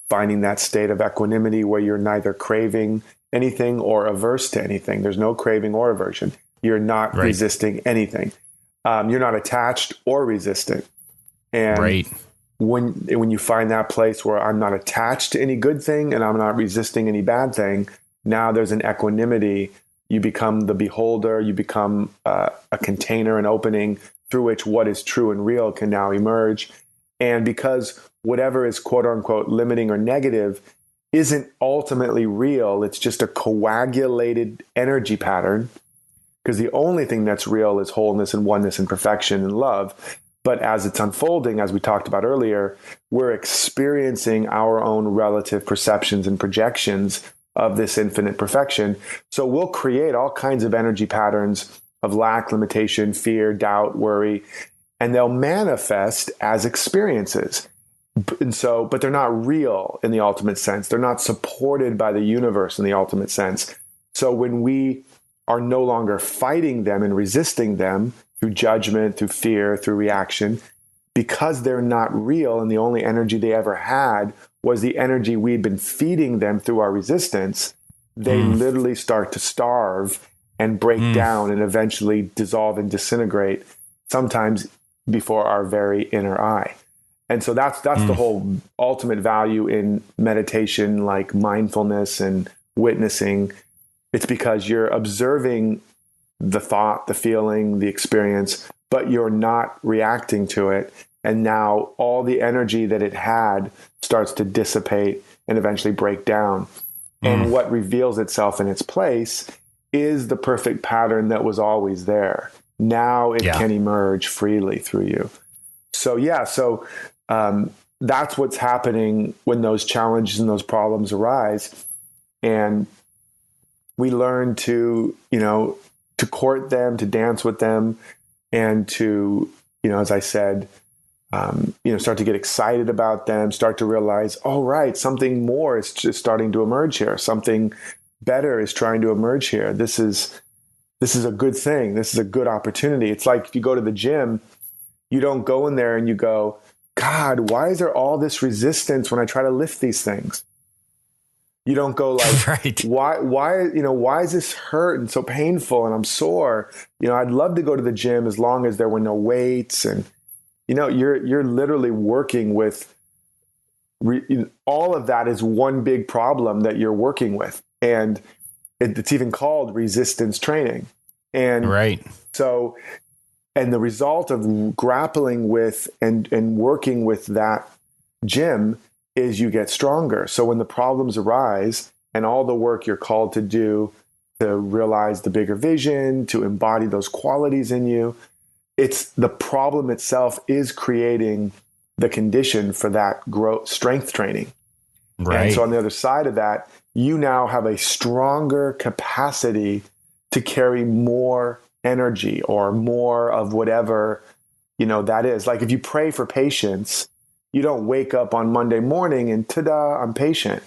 finding that state of equanimity where you're neither craving anything or averse to anything. There's no craving or aversion. You're not resisting anything. You're not attached or resistant. And when you find that place where I'm not attached to any good thing and I'm not resisting any bad thing, now there's an equanimity. You become the beholder. You become a container, an opening through which what is true and real can now emerge. And because whatever is quote unquote limiting or negative isn't ultimately real. It's just a coagulated energy pattern, because the only thing that's real is wholeness and oneness and perfection and love. But as it's unfolding, as we talked about earlier, we're experiencing our own relative perceptions and projections of this infinite perfection. So we'll create all kinds of energy patterns of lack, limitation, fear, doubt, worry, and they'll manifest as experiences. And so, but they're not real in the ultimate sense. They're not supported by the universe in the ultimate sense. So when we are no longer fighting them and resisting them through judgment, through fear, through reaction, because they're not real and the only energy they ever had was the energy we'd been feeding them through our resistance, they literally start to starve and break down and eventually dissolve and disintegrate, sometimes before our very inner eye. And so that's the whole ultimate value in meditation, like mindfulness and witnessing. It's because you're observing the thought, the feeling, the experience, but you're not reacting to it. And now all the energy that it had starts to dissipate and eventually break down. And what reveals itself in its place is the perfect pattern that was always there. Now it can emerge freely through you. So that's what's happening when those challenges and those problems arise. And we learn to court them, to dance with them, and to, as I said, start to get excited about them, start to realize, oh, right, something more is just starting to emerge here. Something better is trying to emerge here. This is a good thing. This is a good opportunity. It's like if you go to the gym, you don't go in there and you go, God, why is there all this resistance when I try to lift these things? You don't go like, right. why is this hurt and so painful and I'm sore? I'd love to go to the gym as long as there were no weights. And, you're literally working with all of that is one big problem that you're working with. And it's even called resistance training. And right. So, and the result of grappling with and working with that gym is you get stronger. So when the problems arise and all the work you're called to do to realize the bigger vision, to embody those qualities in you, it's the problem itself is creating the condition for that growth, strength training. Right. And so on the other side of that, you now have a stronger capacity to carry more energy or more of whatever, that is. Like if you pray for patience, you don't wake up on Monday morning and ta-da, I'm patient.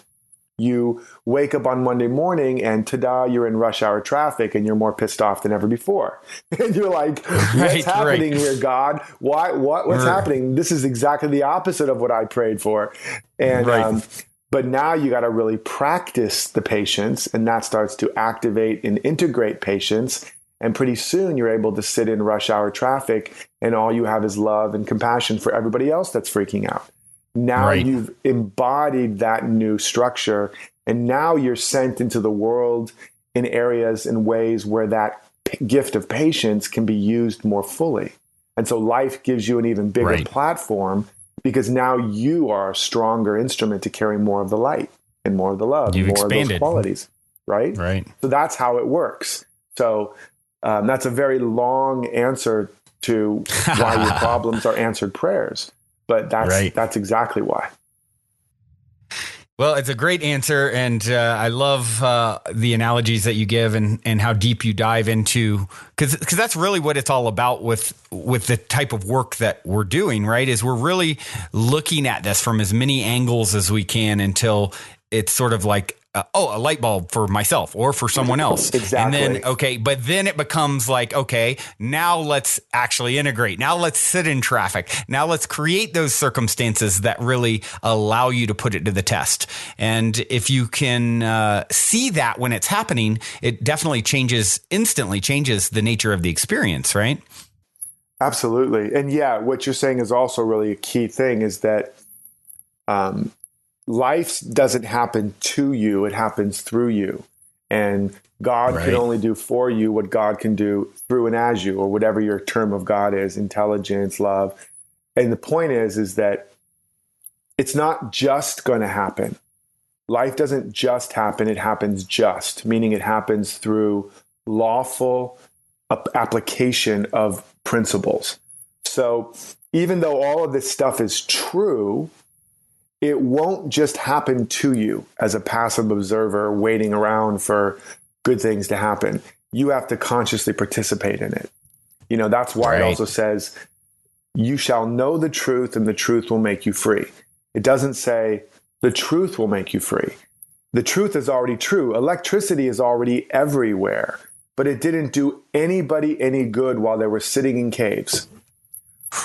You wake up on Monday morning and ta-da, you're in rush hour traffic and you're more pissed off than ever before. And you're like, what's happening here, God? What's happening? This is exactly the opposite of what I prayed for. And, but now you got to really practice the patience, and that starts to activate and integrate patience. And pretty soon you're able to sit in rush hour traffic and all you have is love and compassion for everybody else that's freaking out. Now you've embodied that new structure, and now you're sent into the world in areas and ways where that gift of patience can be used more fully. And so life gives you an even bigger platform, because now you are a stronger instrument to carry more of the light and more of the love, and more of those qualities. Right. So that's how it works. So that's a very long answer to why your problems are answered prayers. But that's exactly why. Well, it's a great answer, and I love the analogies that you give and how deep you dive into, because that's really what it's all about with the type of work that we're doing, right? Is we're really looking at this from as many angles as we can until it's sort of like, a light bulb for myself or for someone else. Exactly. And then, but then it becomes like, okay, now let's actually integrate. Now let's sit in traffic. Now let's create those circumstances that really allow you to put it to the test. And if you can see that when it's happening, it definitely instantly changes the nature of the experience, right? Absolutely. And yeah, what you're saying is also really a key thing, is that life doesn't happen to you, it happens through you. And God can only do for you what God can do through and as you, or whatever your term of God is, intelligence, love. And the point is that it's not just going to happen. Life doesn't just happen. It happens just, meaning it happens through lawful application of principles. So even though all of this stuff is true, it won't just happen to you as a passive observer waiting around for good things to happen. You have to consciously participate in it. That's why it also says, you shall know the truth and the truth will make you free. It doesn't say the truth will make you free. The truth is already true. Electricity is already everywhere, but it didn't do anybody any good while they were sitting in caves.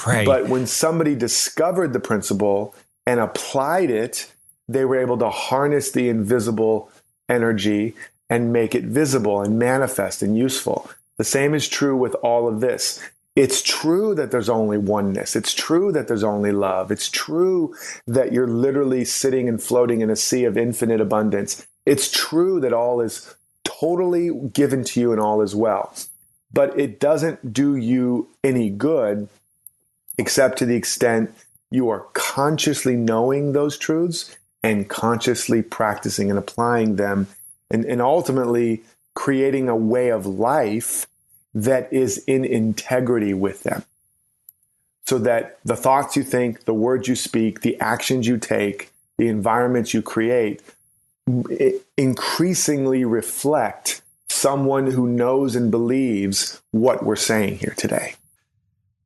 Right. But when somebody discovered the principle and applied it, they were able to harness the invisible energy and make it visible and manifest and useful. The same is true with all of this. It's true that there's only oneness. It's true that there's only love. It's true that you're literally sitting and floating in a sea of infinite abundance. It's true that all is totally given to you and all is well. But it doesn't do you any good except to the extent you are consciously knowing those truths and consciously practicing and applying them and ultimately creating a way of life that is in integrity with them. So that the thoughts you think, the words you speak, the actions you take, the environments you create, increasingly reflect someone who knows and believes what we're saying here today.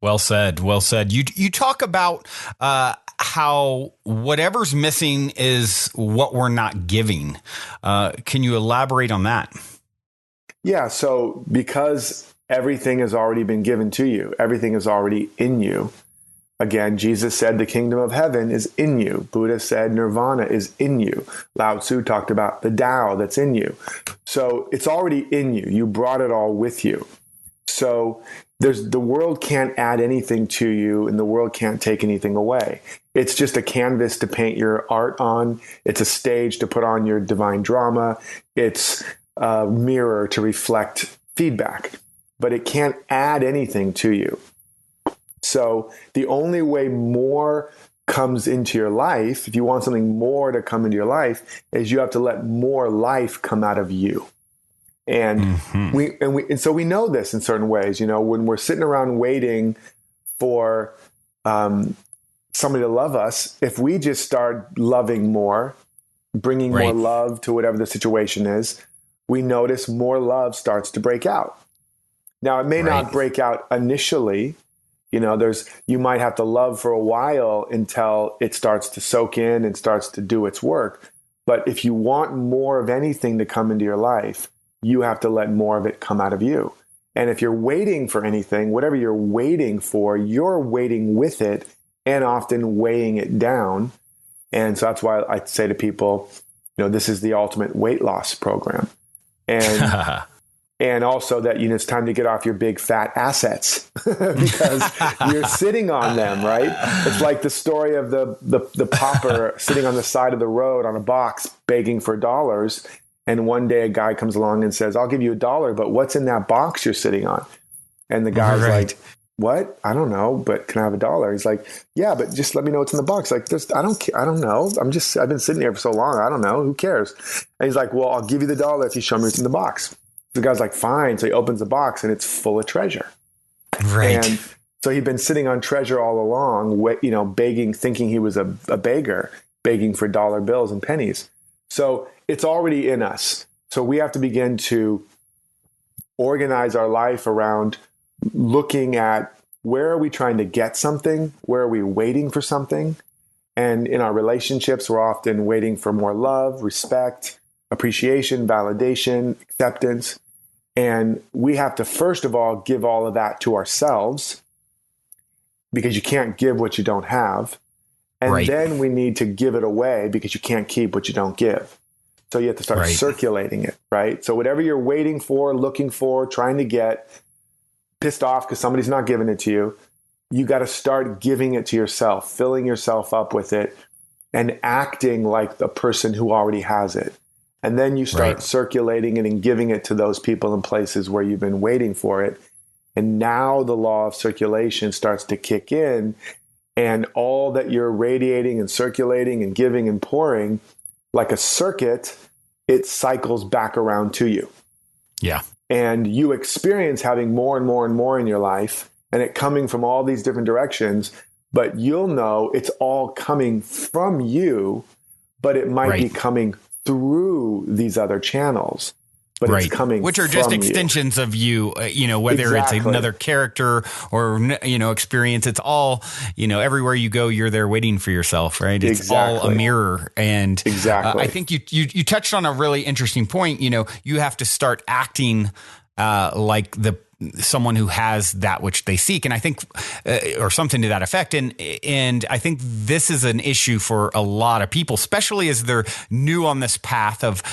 Well said. Well said. You talk about how whatever's missing is what we're not giving. Can you elaborate on that? Yeah. So because everything has already been given to you, everything is already in you. Again, Jesus said the kingdom of heaven is in you. Buddha said nirvana is in you. Lao Tzu talked about the Tao that's in you. So it's already in you. You brought it all with you. So the world can't add anything to you and the world can't take anything away. It's just a canvas to paint your art on. It's a stage to put on your divine drama. It's a mirror to reflect feedback, but it can't add anything to you. So the only way more comes into your life, if you want something more to come into your life, is you have to let more life come out of you. And so we know this in certain ways. When we're sitting around waiting for somebody to love us, if we just start loving more, bringing more love to whatever the situation is, we notice more love starts to break out. Now, it may not break out initially. You might have to love for a while until it starts to soak in and starts to do its work. But if you want more of anything to come into your life, you have to let more of it come out of you. And if you're waiting for anything, whatever you're waiting for, you're waiting with it and often weighing it down. And so that's why I say to people, this is the ultimate weight loss program. And and also that it's time to get off your big fat assets because you're sitting on them, right? It's like the story of the pauper sitting on the side of the road on a box begging for dollars. And one day a guy comes along and says, I'll give you $1, but what's in that box you're sitting on? And the guy's like, what? I don't know, but can I have $1? He's like, yeah, but just let me know what's in the box. Like, I don't know. I've been sitting here for so long. I don't know. Who cares? And he's like, well, I'll give you the $1 if you show me what's in the box. The guy's like, fine. So he opens the box and it's full of treasure. Right. And so he'd been sitting on treasure all along, begging, thinking he was a beggar, begging for dollar bills and pennies. So it's already in us. So we have to begin to organize our life around looking at where are we trying to get something? Where are we waiting for something? And in our relationships, we're often waiting for more love, respect, appreciation, validation, acceptance. And we have to, first of all, give all of that to ourselves because you can't give what you don't have. And then we need to give it away because you can't keep what you don't give. So you have to start circulating it, right? So whatever you're waiting for, looking for, trying to get, pissed off because somebody's not giving it to you, you got to start giving it to yourself, filling yourself up with it and acting like the person who already has it. And then you start circulating it and giving it to those people and places where you've been waiting for it. And now the law of circulation starts to kick in and all that you're radiating and circulating and giving and pouring, like a circuit, it cycles back around to you. Yeah. And you experience having more and more and more in your life, and it coming from all these different directions, but you'll know it's all coming from you, but it might be coming through these other channels. But it's coming which are just from extensions of you, whether it's another character or, experience, it's all, everywhere you go, you're there waiting for yourself, right? It's all a mirror. And I think you touched on a really interesting point. You have to start acting like someone who has that which they seek. And I think, or something to that effect. And I think this is an issue for a lot of people, especially as they're new on this path of,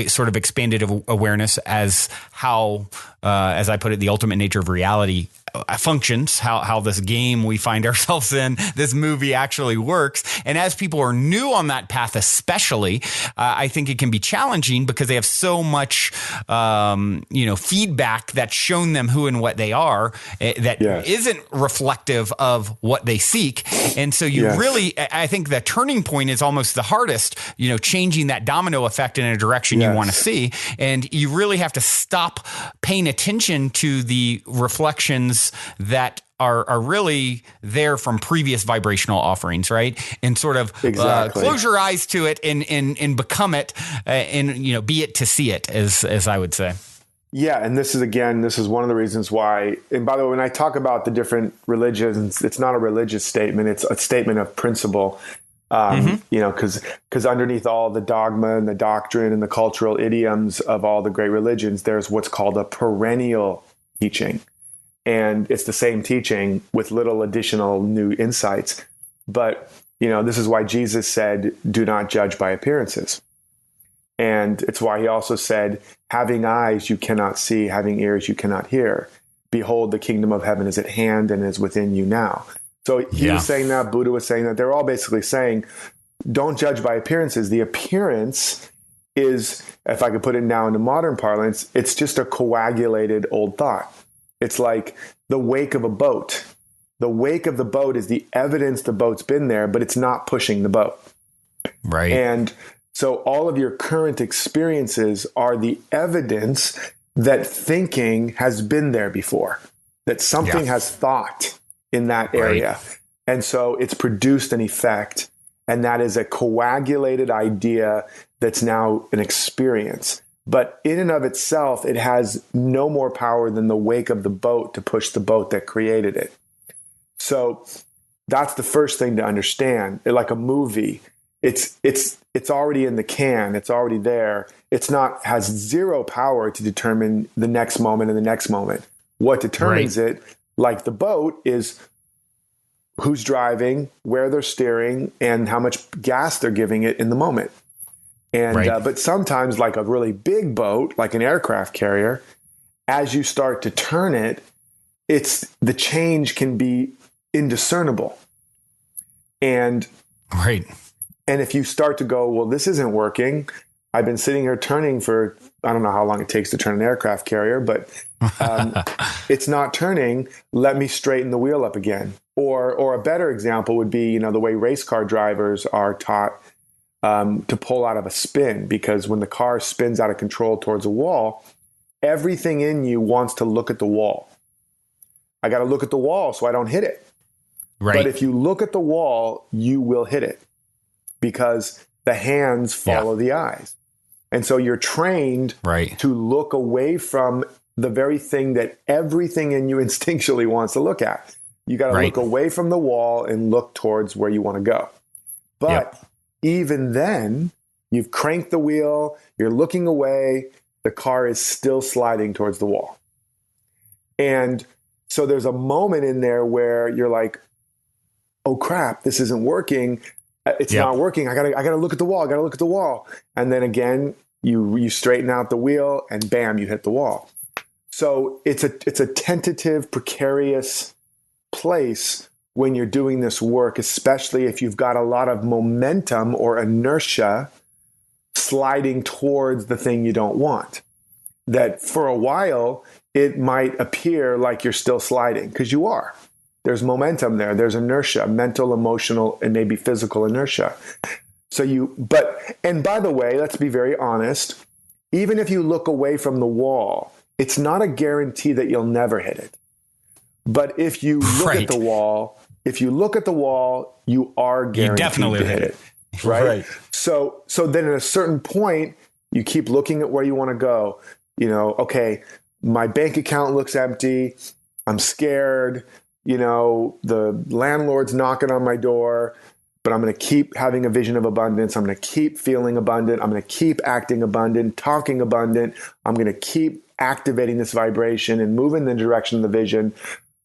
sort of expanded awareness as how, as I put it, the ultimate nature of reality functions, how this game we find ourselves in, this movie actually works. And as people are new on that path, especially, I think it can be challenging because they have so much, feedback that's shown them who and what they are that isn't reflective of what they seek. And so really, I think the turning point is almost the hardest, changing that domino effect in a direction you want to see. And you really have to stop paying attention to the reflections that are really there from previous vibrational offerings, right? And sort of close your eyes to it and become it, and be it to see it, as I would say. Yeah, and this is one of the reasons why. And by the way, when I talk about the different religions, it's not a religious statement; it's a statement of principle. Because underneath all the dogma and the doctrine and the cultural idioms of all the great religions, there's what's called a perennial teaching. And it's the same teaching with little additional new insights. But, this is why Jesus said, do not judge by appearances. And it's why he also said, having eyes you cannot see, having ears you cannot hear. Behold, the kingdom of heaven is at hand and is within you now. So he was saying that, Buddha was saying that. They're all basically saying, don't judge by appearances. The appearance is, if I could put it now into modern parlance, it's just a coagulated old thought. It's like the wake of a boat. The wake of the boat is the evidence the boat's been there, but it's not pushing the boat. Right. And so all of your current experiences are the evidence that thinking has been there before, that something has thought in that area. Right. And so it's produced an effect, and that is a coagulated idea that's now an experience. But in and of itself, it has no more power than the wake of the boat to push the boat that created it. So that's the first thing to understand. Like a movie, it's already in the can. It's already there. Has zero power to determine the next moment and the next moment. What determines it, like the boat, is who's driving, where they're steering, and how much gas they're giving it in the moment. And but sometimes, like a really big boat, like an aircraft carrier, as you start to turn it, the change can be indiscernible. And if you start to go, well, this isn't working. I've been sitting here turning for, I don't know how long it takes to turn an aircraft carrier, but it's not turning. Let me straighten the wheel up again. Or a better example would be, the way race car drivers are taught to pull out of a spin, because when the car spins out of control towards a wall, everything in you wants to look at the wall. I got to look at the wall so I don't hit it. Right. But if you look at the wall, you will hit it, because the hands follow the eyes. And so you're trained to look away from the very thing that everything in you instinctually wants to look at. You got to look away from the wall and look towards where you want to go. But even then, you've cranked the wheel, you're looking away, the car is still sliding towards the wall. And so there's a moment in there where you're like, oh crap, this isn't working. It's not working. I gotta look at the wall. I gotta look at the wall. And then again, you straighten out the wheel and bam, you hit the wall. So it's a tentative, precarious place when you're doing this work, especially if you've got a lot of momentum or inertia sliding towards the thing you don't want. That for a while, it might appear like you're still sliding, because you are. There's momentum there. There's inertia, mental, emotional, and maybe physical inertia. And by the way, let's be very honest. Even if you look away from the wall, it's not a guarantee that you'll never hit it. But if you look at the wall, you are guaranteed to hit it. Right? So then at a certain point, you keep looking at where you want to go. Okay, my bank account looks empty. I'm scared. The landlord's knocking on my door, but I'm going to keep having a vision of abundance. I'm going to keep feeling abundant. I'm going to keep acting abundant, talking abundant. I'm going to keep activating this vibration and move in the direction of the vision.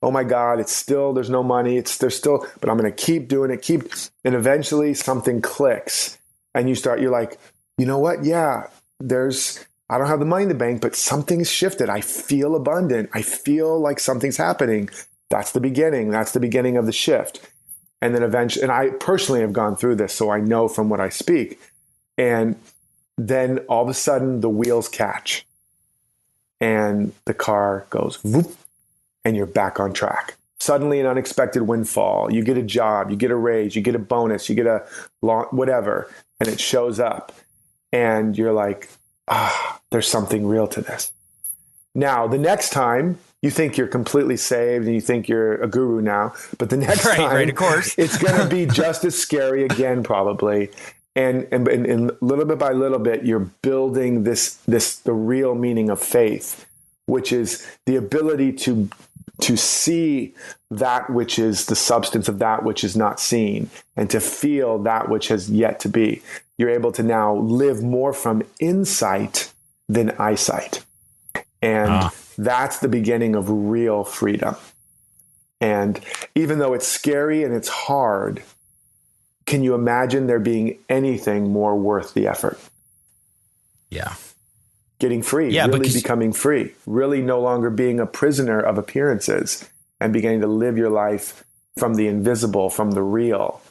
Oh my God, there's no money. But I'm going to keep doing it. And eventually something clicks and you're like, you know what? Yeah, I don't have the money in the bank, but something's shifted. I feel abundant. I feel like something's happening. That's the beginning. That's the beginning of the shift. And then eventually, and I personally have gone through this, so I know from what I speak. And then all of a sudden the wheels catch and the car goes whoop, and you're back on track. Suddenly an unexpected windfall. You get a job, you get a raise, you get a bonus, you get a whatever, and it shows up. And you're like, there's something real to this. Now, the next time you think you're completely saved and you think you're a guru now, but the next time, of course, it's going to be just as scary again, probably. And little bit by little bit, you're building the real meaning of faith, which is the ability to see that which is the substance of that which is not seen, and to feel that which has yet to be. You're able to now live more from insight than eyesight. And that's the beginning of real freedom. And even though it's scary and it's hard, can you imagine there being anything more worth the effort? Yeah. Getting free, really becoming free, really no longer being a prisoner of appearances and beginning to live your life from the invisible, from the real.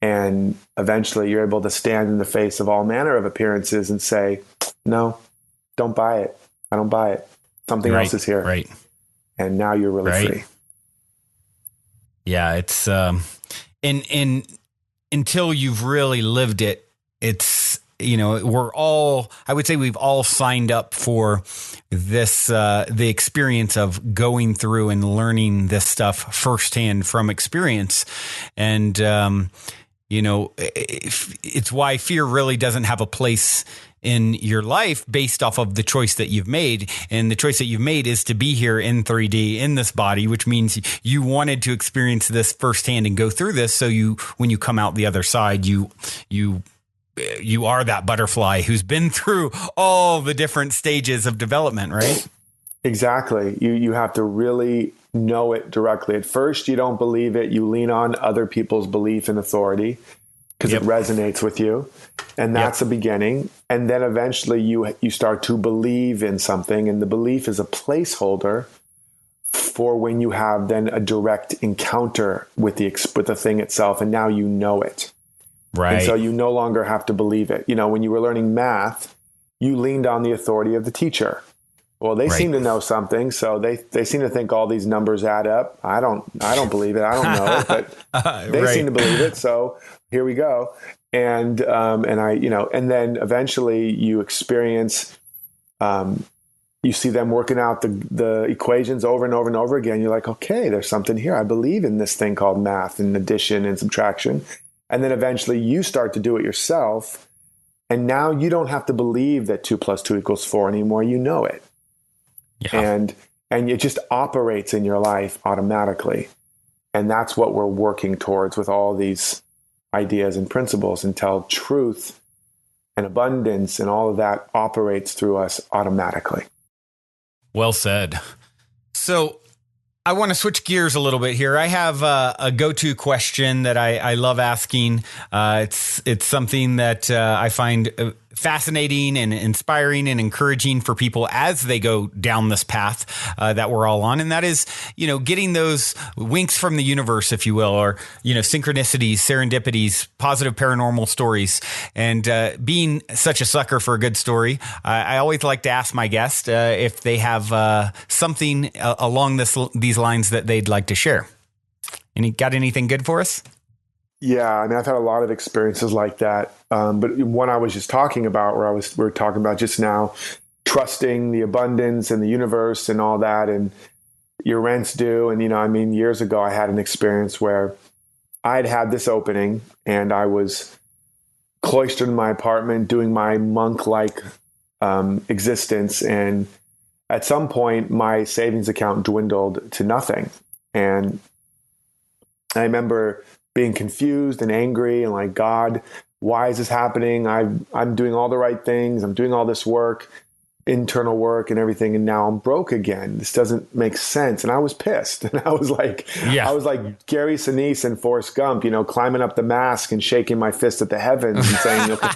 And eventually you're able to stand in the face of all manner of appearances and say, no, don't buy it. I don't buy it. Something else is here. Right. And now you're really free. Yeah. It's, until you've really lived it, it's, I would say we've all signed up for this, the experience of going through and learning this stuff firsthand from experience. And, it's why fear really doesn't have a place in your life based off of the choice that you've made. And the choice that you've made is to be here in 3D in this body, which means you wanted to experience this firsthand and go through this. So when you come out the other side, you are that butterfly who's been through all the different stages of development, right? Exactly. You have to really know it directly. At first, you don't believe it. You lean on other people's belief and authority because it resonates with you. And that's the beginning. And then eventually you start to believe in something. And the belief is a placeholder for when you have then a direct encounter with the thing itself. And now you know it. Right. And so you no longer have to believe it. When you were learning math, you leaned on the authority of the teacher. Well, they seem to know something, so they seem to think all these numbers add up. I don't believe it. I don't know it, but they seem to believe it. So here we go. And then eventually you experience, you see them working out the equations over and over and over again. You're like, okay, there's something here. I believe in this thing called math and addition and subtraction. And then eventually you start to do it yourself. And now you don't have to believe that 2 + 2 = 4 anymore. You know it. Yeah. And it just operates in your life automatically. And that's what we're working towards with all these ideas and principles, until truth and abundance and all of that operates through us automatically. Well said. So I want to switch gears a little bit here. I have a go-to question that I love asking. It's something that I find fascinating and inspiring and encouraging for people as they go down this path that we're all on. And that is, getting those winks from the universe, if you will, or, synchronicities, serendipities, positive paranormal stories. And being such a sucker for a good story, I always like to ask my guest if they have something along these lines that they'd like to share. Got anything good for us? Yeah, I mean, I've had a lot of experiences like that. But one I was just talking about, we were talking about just now, trusting the abundance and the universe and all that, and your rent's due. And, I mean, years ago, I had an experience where I'd had this opening and I was cloistered in my apartment doing my monk-like existence. And at some point, my savings account dwindled to nothing. And I remember being confused and angry and like, God, why is this happening? I'm doing all the right things. I'm doing all this work, internal work and everything. And now I'm broke again. This doesn't make sense. And I was pissed. And I was like Gary Sinise and Forrest Gump, climbing up the mast and shaking my fist at the heavens and saying, okay,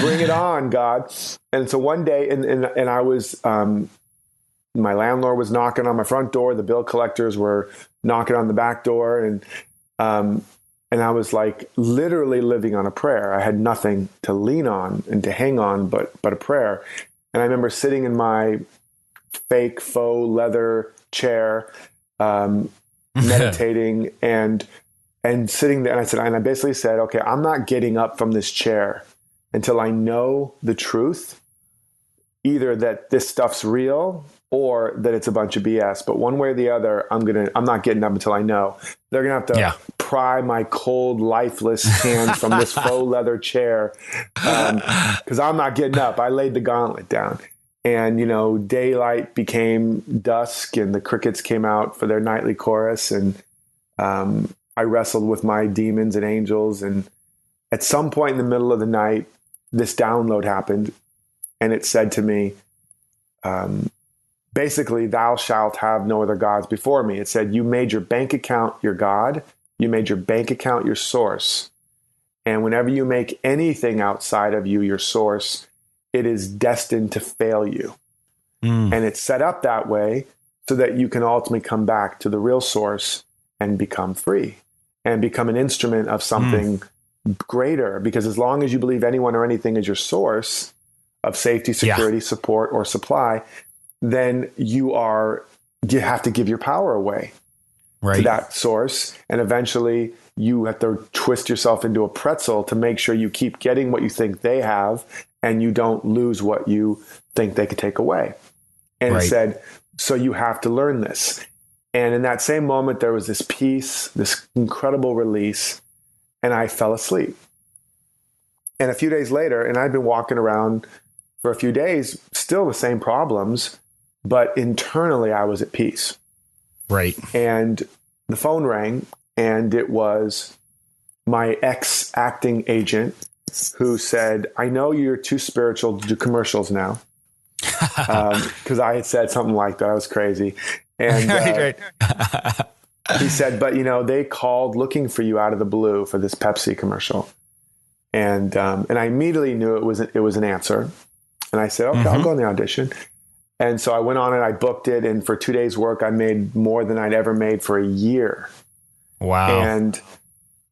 bring it on, God. And so one day, and I was, my landlord was knocking on my front door. The bill collectors were knocking on the back door. And I was like literally living on a prayer. I had nothing to lean on and to hang on, but a prayer. And I remember sitting in my fake faux leather chair, meditating and sitting there. And I basically said, okay, I'm not getting up from this chair until I know the truth, either that this stuff's real or that it's a bunch of BS. But one way or the other, I'm not getting up until I know. They're going to have to pry my cold, lifeless hands from this faux leather chair because I'm not getting up. I laid the gauntlet down. And, daylight became dusk and the crickets came out for their nightly chorus. And I wrestled with my demons and angels. And at some point in the middle of the night, this download happened. And it said to me, basically, thou shalt have no other gods before me. It said, you made your bank account your God. You made your bank account your source. And whenever you make anything outside of you your source, it is destined to fail you. And it's set up that way so that you can ultimately come back to the real source and become free and become an instrument of something greater. Because as long as you believe anyone or anything is your source of safety, security, support, or supply, then you have to give your power away to that source. And eventually you have to twist yourself into a pretzel to make sure you keep getting what you think they have and you don't lose what you think they could take away. And it said, so you have to learn this. And in that same moment, there was this peace, this incredible release, and I fell asleep. And a few days later, and I'd been walking around for a few days, still the same problems, but internally I was at peace. Right. And the phone rang, and it was my ex-acting agent who said, I know you're too spiritual to do commercials now. Because I had said something like that. I was crazy. And he said, but they called looking for you out of the blue for this Pepsi commercial. And I immediately knew it was an answer. And I said, okay, I'll go on the audition. And so I went on and I booked it. And for 2 days work, I made more than I'd ever made for a year. Wow.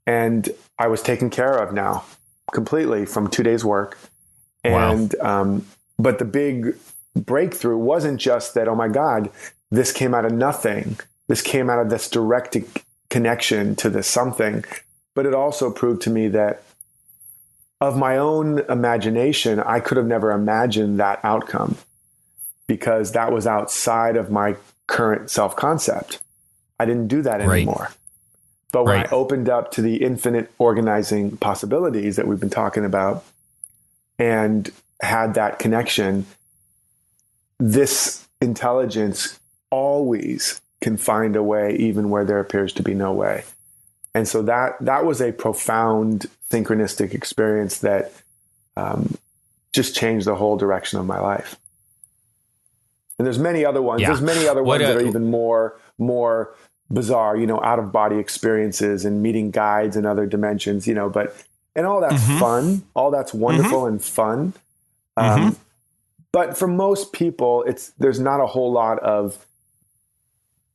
And I was taken care of now completely from 2 days work. And, but the big breakthrough wasn't just that, oh my God, this came out of nothing. This came out of this direct connection to this something. But it also proved to me that of my own imagination, I could have never imagined that outcome because that was outside of my current self-concept. I didn't do that anymore. But when I opened up to the infinite organizing possibilities that we've been talking about and had that connection, this intelligence always can find a way, even where there appears to be no way. And so that was a profound synchronistic experience that just changed the whole direction of my life. And there's many other ones. There's many other ones that are even more bizarre, out of body experiences and meeting guides in other dimensions, and all that's fun. All that's wonderful and fun. But for most people, there's not a whole lot of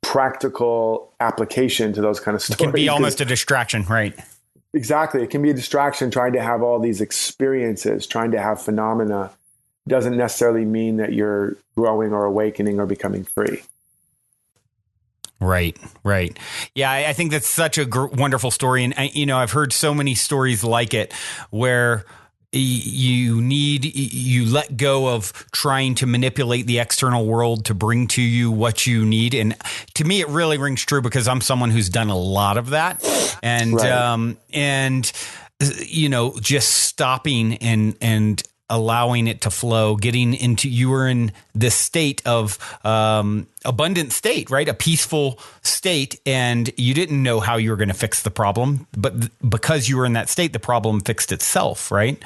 practical application to those kind of stories. It can be almost a distraction, right? Exactly. It can be a distraction trying to have all these experiences, trying to have phenomena. Doesn't necessarily mean that you're growing or awakening or becoming free. Right, right. Yeah, I think that's such a wonderful story. And, I've heard so many stories like it where you let go of trying to manipulate the external world to bring to you what you need. And to me, it really rings true because I'm someone who's done a lot of that. And, Right. just stopping and allowing it to flow, you were in this state of abundant state, right? A peaceful state. And you didn't know how you were going to fix the problem, but because you were in that state, the problem fixed itself, right?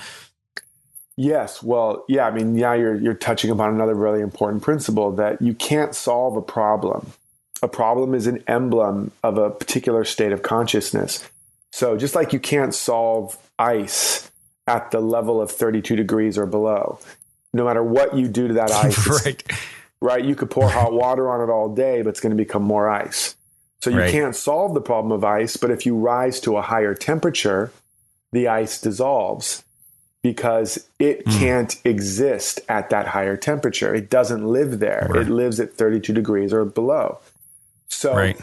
Yes. Well, yeah. I mean, yeah, you're touching upon another really important principle that you can't solve a problem. A problem is an emblem of a particular state of consciousness. So just like you can't solve ice at the level of 32 degrees or below, no matter what you do to that ice, right? You could pour hot water on it all day, but it's going to become more ice. So you can't solve the problem of ice, but if you rise to a higher temperature, the ice dissolves because it can't exist at that higher temperature. It doesn't live there. Right. It lives at 32 degrees or below. So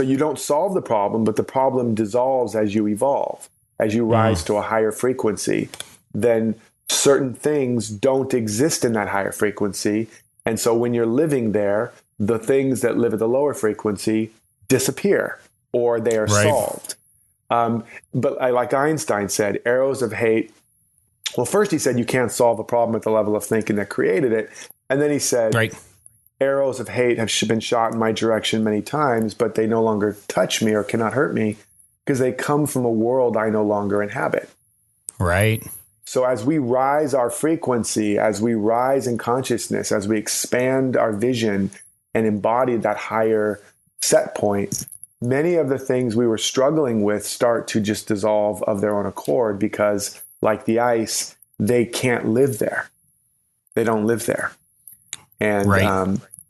you don't solve the problem, but the problem dissolves as you evolve. As you rise to a higher frequency, then certain things don't exist in that higher frequency. And so when you're living there, the things that live at the lower frequency disappear or they are solved. But like Einstein said, arrows of hate. Well, first he said you can't solve a problem at the level of thinking that created it. And then he said, arrows of hate have been shot in my direction many times, but they no longer touch me or cannot hurt me, because they come from a world I no longer inhabit. Right. So as we rise our frequency, as we rise in consciousness, as we expand our vision and embody that higher set point, many of the things we were struggling with start to just dissolve of their own accord because, like the ice, they can't live there. They don't live there. And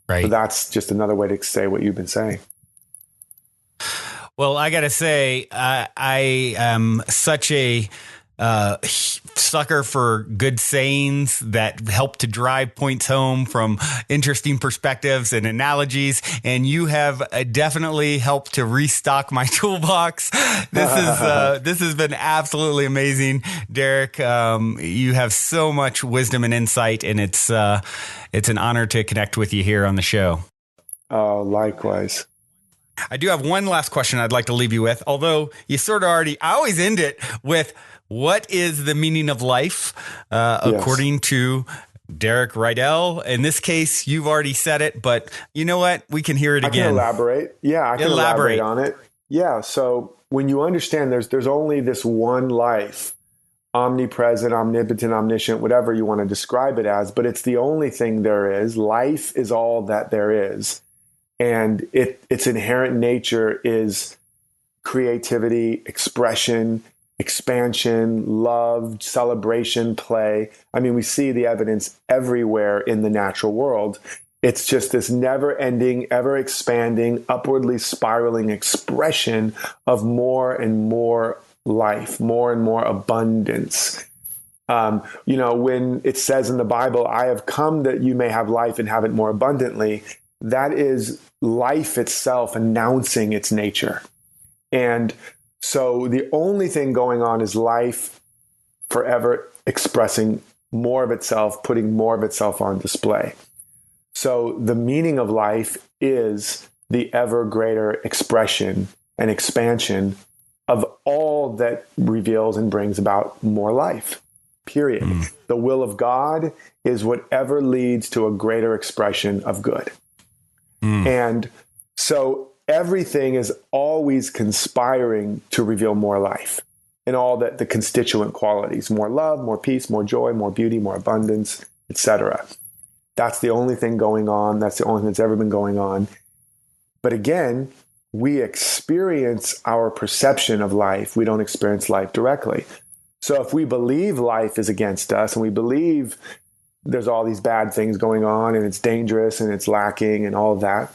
so that's just another way to say what you've been saying. Well, I got to say, I am such a sucker for good sayings that help to drive points home from interesting perspectives and analogies. And you have definitely helped to restock my toolbox. This has been absolutely amazing, Derek. You have so much wisdom and insight, and it's an honor to connect with you here on the show. Oh, likewise. I do have one last question I'd like to leave you with, although you sort of I always end it with, what is the meaning of life, according to Derek Rydall? In this case, you've already said it, but you know what? We can hear it again. I can elaborate. Yeah, I can elaborate on it. Yeah, so when you understand there's only this one life, omnipresent, omnipotent, omniscient, whatever you want to describe it as, but it's the only thing there is. Life is all that there is. And its inherent nature is creativity, expression, expansion, love, celebration, play. I mean, we see the evidence everywhere in the natural world. It's just this never-ending, ever-expanding, upwardly spiraling expression of more and more life, more and more abundance. When it says in the Bible, I have come that you may have life and have it more abundantly, that is life itself announcing its nature. And so the only thing going on is life forever expressing more of itself, putting more of itself on display. So the meaning of life is the ever greater expression and expansion of all that reveals and brings about more life, period. The will of God is whatever leads to a greater expression of good. And so everything is always conspiring to reveal more life in all the constituent qualities, more love, more peace, more joy, more beauty, more abundance, etc. That's the only thing going on. That's the only thing that's ever been going on. But again, we experience our perception of life. We don't experience life directly. So if we believe life is against us and we believe there's all these bad things going on and it's dangerous and it's lacking and all of that,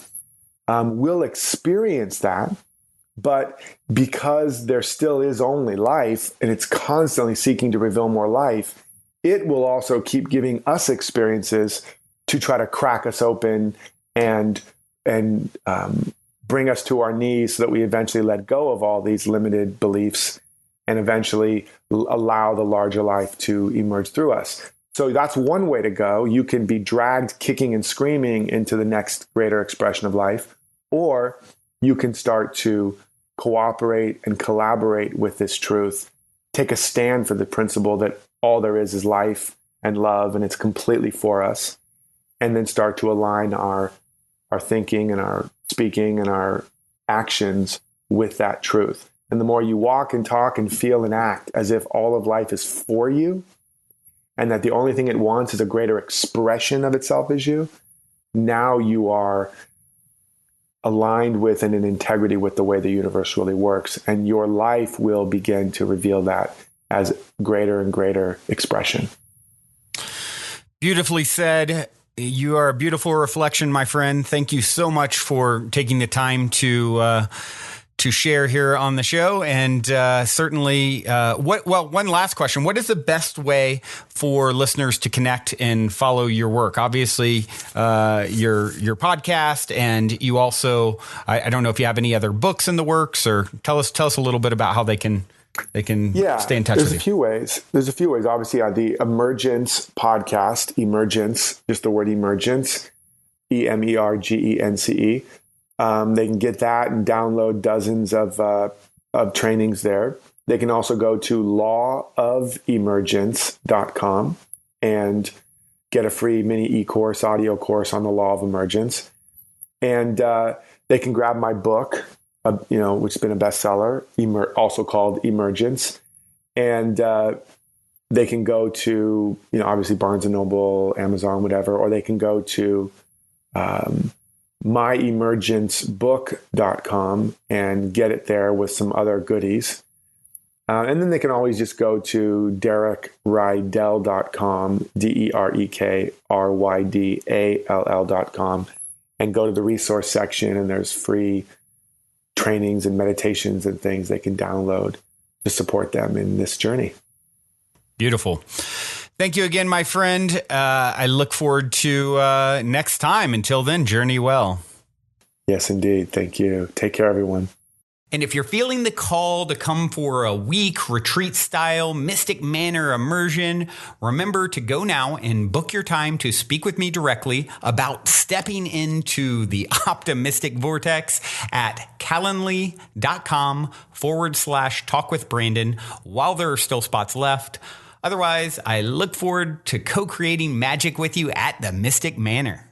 we'll experience that. But because there still is only life and it's constantly seeking to reveal more life, it will also keep giving us experiences to try to crack us open and bring us to our knees so that we eventually let go of all these limited beliefs and eventually allow the larger life to emerge through us. So that's one way to go. You can be dragged kicking and screaming into the next greater expression of life, or you can start to cooperate and collaborate with this truth, take a stand for the principle that all there is life and love, and it's completely for us, and then start to align our thinking and our speaking and our actions with that truth. And the more you walk and talk and feel and act as if all of life is for you, and that the only thing it wants is a greater expression of itself as you, now you are aligned with and in integrity with the way the universe really works. And your life will begin to reveal that as greater and greater expression. Beautifully said. You are a beautiful reflection, my friend. Thank you so much for taking the time to share here on the show. And certainly, one last question. What is the best way for listeners to connect and follow your work? Obviously, your podcast, and you also, I don't know if you have any other books in the works, or tell us a little bit about how they can stay in touch with you. There's a few ways. Obviously, the Emergence podcast, Emergence, just the word Emergence, Emergence. They can get that and download dozens of trainings there. They can also go to lawofemergence.com and get a free mini e-course, audio course on the law of emergence. And they can grab my book, which has been a bestseller, also called Emergence. And they can go to, obviously Barnes & Noble, Amazon, whatever, or they can go to myemergencebook.com and get it there with some other goodies. And then they can always just go to DerekRydall.com, DerekRydall.com, and go to the resource section, and there's free trainings and meditations and things they can download to support them in this journey. Beautiful. Thank you again, my friend. I look forward to next time. Until then, journey well. Yes, indeed. Thank you. Take care, everyone. And if you're feeling the call to come for a week retreat style Mystic Manor immersion, remember to go now and book your time to speak with me directly about stepping into the optimistic vortex at calendly.com/talk with Brandon while there are still spots left. Otherwise, I look forward to co-creating magic with you at the Mystic Manor.